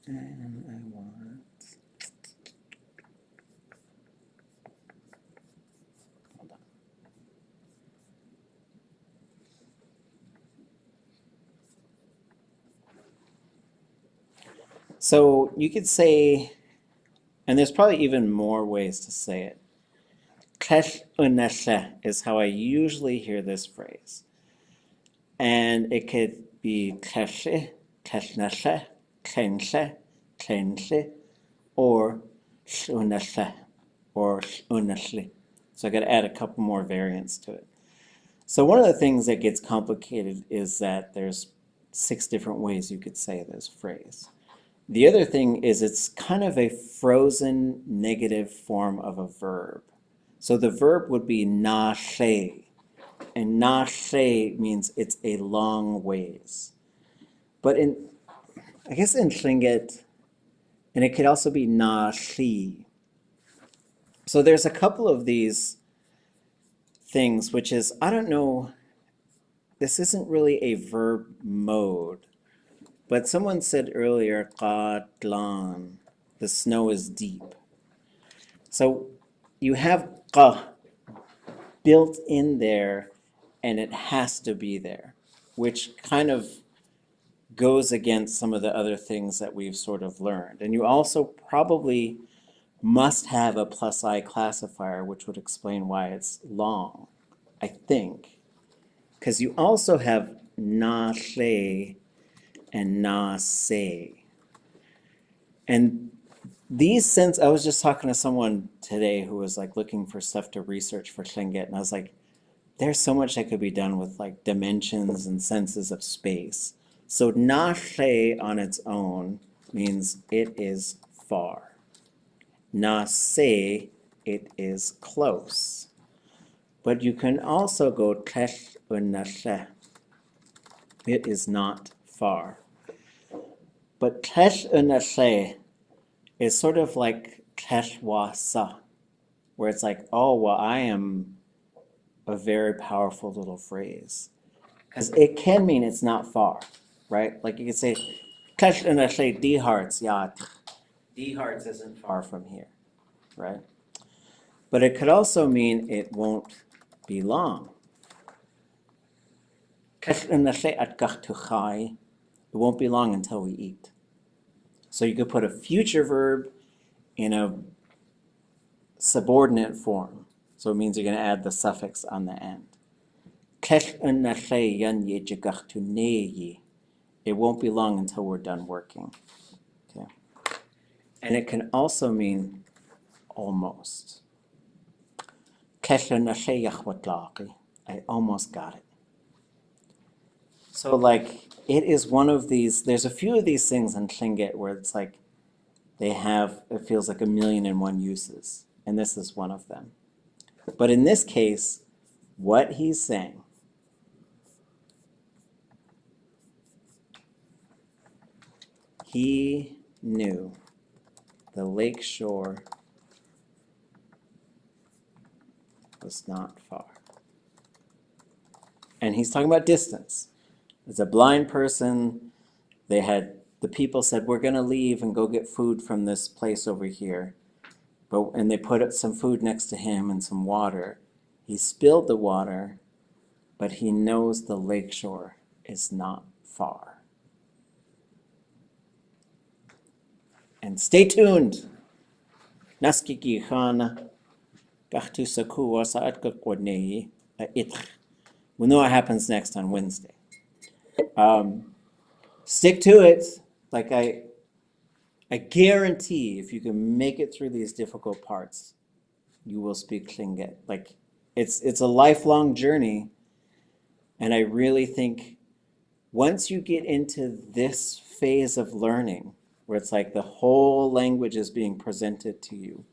[SPEAKER 1] And I want. Hold on. So you could say, and there's probably even more ways to say it. Kesh unashe is how I usually hear this phrase. And it could be keshe, keshnashe, kenshe, kenshe, or shunashe, or shunashli. So I got to add a couple more variants to it. So one of the things that gets complicated is that there's 6 different ways you could say this phrase. The other thing is it's kind of a frozen negative form of a verb. So the verb would be nashe, and nashe means it's a long ways. But I guess in Tlingit, and it could also be nashi. So there's a couple of these things, which is, I don't know, this isn't really a verb mode, but someone said earlier, qatlan, the snow is deep. So you have qa built in there, and it has to be there, which kind of goes against some of the other things that we've sort of learned. And you also probably must have a plus I classifier, which would explain why it's long, I think. Because you also have nashe and nase. And these sense, I was just talking to someone today who was like looking for stuff to research for Tlingit, and I was like, there's so much that could be done with like dimensions and senses of space. So nashe on its own means it is far. Nase, it is close. But you can also go tesh unashe. It is not far. But tesh unashe is sort of like teshwasa, where it's like, oh, well, I am a very powerful little phrase. Because it can mean it's not far, right? Like you could say, tesh unashe D hearts, yat. D hearts isn't far from here, right? But it could also mean it won't be long. Tesh unashe ʼatudli.átk, it won't be long until we eat. So you could put a future verb in a subordinate form. So it means you're going to add the suffix on the end. It won't be long until we're done working. Okay. And it can also mean almost. I almost got it. So like it is one of these, there's a few of these things in Tlingit where it's like they have, it feels like 1,000,001 uses. And this is one of them. But in this case, what he's saying, he knew the lake shore was not far. And he's talking about distance. As a blind person, they had the people said, we're going to leave and go get food from this place over here. And they put some food next to him and some water. He spilled the water, but he knows the lakeshore is not far. And stay tuned. Naskiki khana gachtu sakuwa sa'atka kwéi ʼatudli.átk. We'll know what happens next on Wednesday. Stick to it. Like I guarantee if you can make it through these difficult parts, you will speak Tlingit. Like it's a lifelong journey. And I really think once you get into this phase of learning, where it's like the whole language is being presented to you,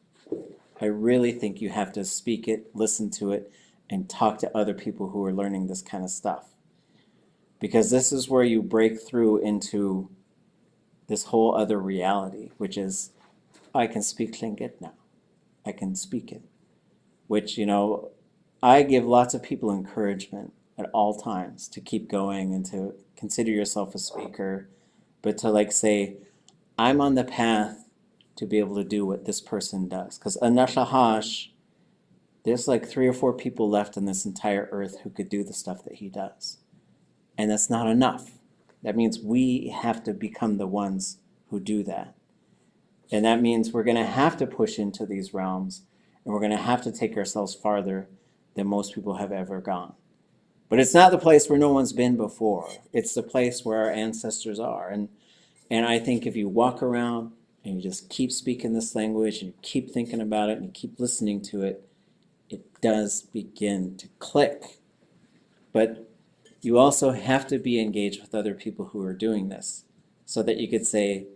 [SPEAKER 1] I really think you have to speak it, listen to it, and talk to other people who are learning this kind of stuff. Because this is where you break through into this whole other reality, which is, I can speak Tlingit now. I can speak it. Which, you know, I give lots of people encouragement at all times to keep going and to consider yourself a speaker, but to like say, I'm on the path to be able to do what this person does. Because Anahash, there's like 3 or 4 people left on this entire earth who could do the stuff that he does. And that's not enough. That means we have to become the ones who do that. And that means we're going to have to push into these realms, and we're going to have to take ourselves farther than most people have ever gone. But it's not the place where no one's been before. It's the place where our ancestors are. And I think if you walk around and you just keep speaking this language and you keep thinking about it and you keep listening to it, it does begin to click. But you also have to be engaged with other people who are doing this so that you could say,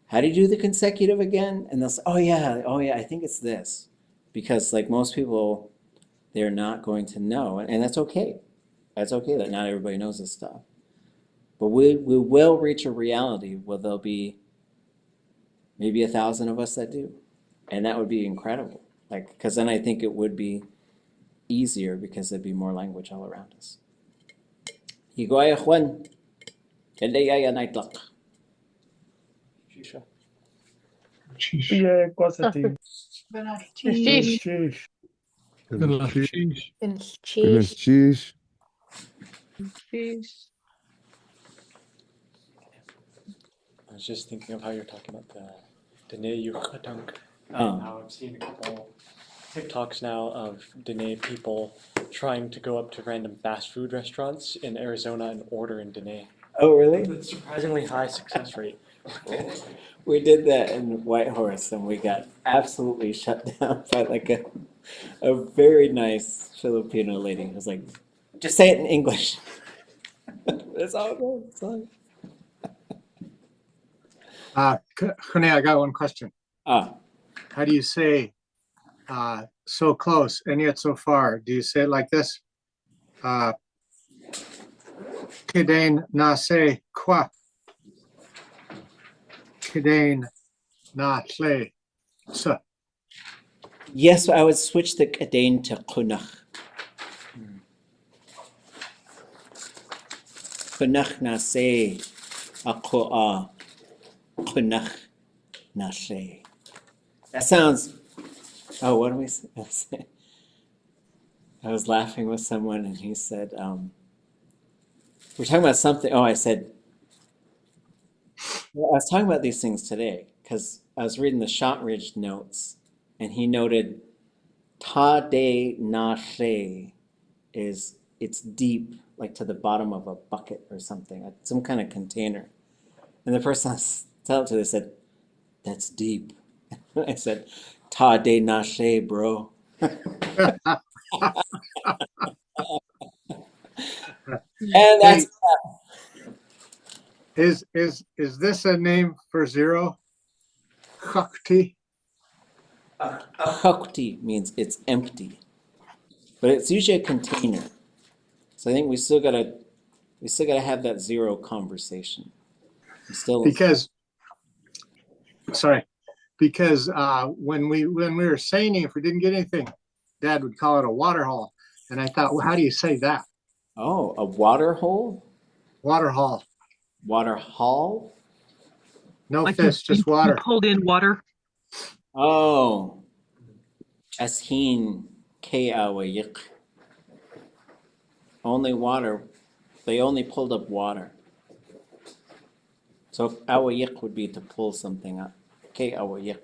[SPEAKER 1] how do you do the consecutive again? And they'll say, oh yeah, I think it's this. Because like most people, they're not going to know. And that's okay. That's okay that not everybody knows this stuff. But we will reach a reality where there'll be maybe 1,000 of us that do. And that would be incredible. Like, because then I think it would be easier because there'd be more language all around us. Yanwaa Tláa.
[SPEAKER 7] Shisha.
[SPEAKER 3] Sheesh.
[SPEAKER 13] Yeah, quasi.
[SPEAKER 4] Sheesh.
[SPEAKER 11] Cheese.
[SPEAKER 10] Jeez.
[SPEAKER 7] I was just thinking of how you're talking about the Dene Yucatán.
[SPEAKER 1] Oh.
[SPEAKER 7] Now I've seen a couple TikToks now of Dene people trying to go up to random fast food restaurants in Arizona and order in Dene.
[SPEAKER 1] Oh, really?
[SPEAKER 7] It's surprisingly high success rate.
[SPEAKER 1] We did that in Whitehorse and we got absolutely shut down by like a very nice Filipino lady who was like, just say it in English. That's all it was. That's all.
[SPEAKER 2] Kwéi, I got one question.
[SPEAKER 1] Ah,
[SPEAKER 2] How do you say so close and yet so far? Do you say it like this? Kadain na se kwa. Kadain na tle sa.
[SPEAKER 1] yes, I would switch the kadain to Ḳukahaa. Ḳukahaa na se aqo'a. Ḳukahaa na se. That sounds, oh, what do we say? I was laughing with someone and he said, we're talking about something. Oh, I said, well, I was talking about these things today because I was reading the Shotridge notes and he noted aadé na tle is it's deep, like to the bottom of a bucket or something, like some kind of container. And the person I was telling it to, they said, that's deep. I said, aadé na tle, bro. And that's
[SPEAKER 2] Is this a name for zero? Khakti.
[SPEAKER 1] Hakti means it's empty, but it's usually a container. So I think we still gotta have that zero conversation.
[SPEAKER 2] Because when we were saying if we didn't get anything, Dad would call it a water hole, and I thought, well, how do you say that?
[SPEAKER 1] Oh, a water hole?
[SPEAKER 2] Water hole.
[SPEAKER 1] Water hall?
[SPEAKER 2] No
[SPEAKER 10] Like
[SPEAKER 2] fish, just
[SPEAKER 10] you
[SPEAKER 2] water.
[SPEAKER 10] pulled in water.
[SPEAKER 1] Oh, ashin kwéi. Only water. They only pulled up water. So kwéi would be to pull something up. Kwéi.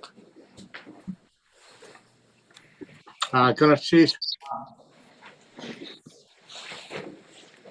[SPEAKER 2] Tudashée.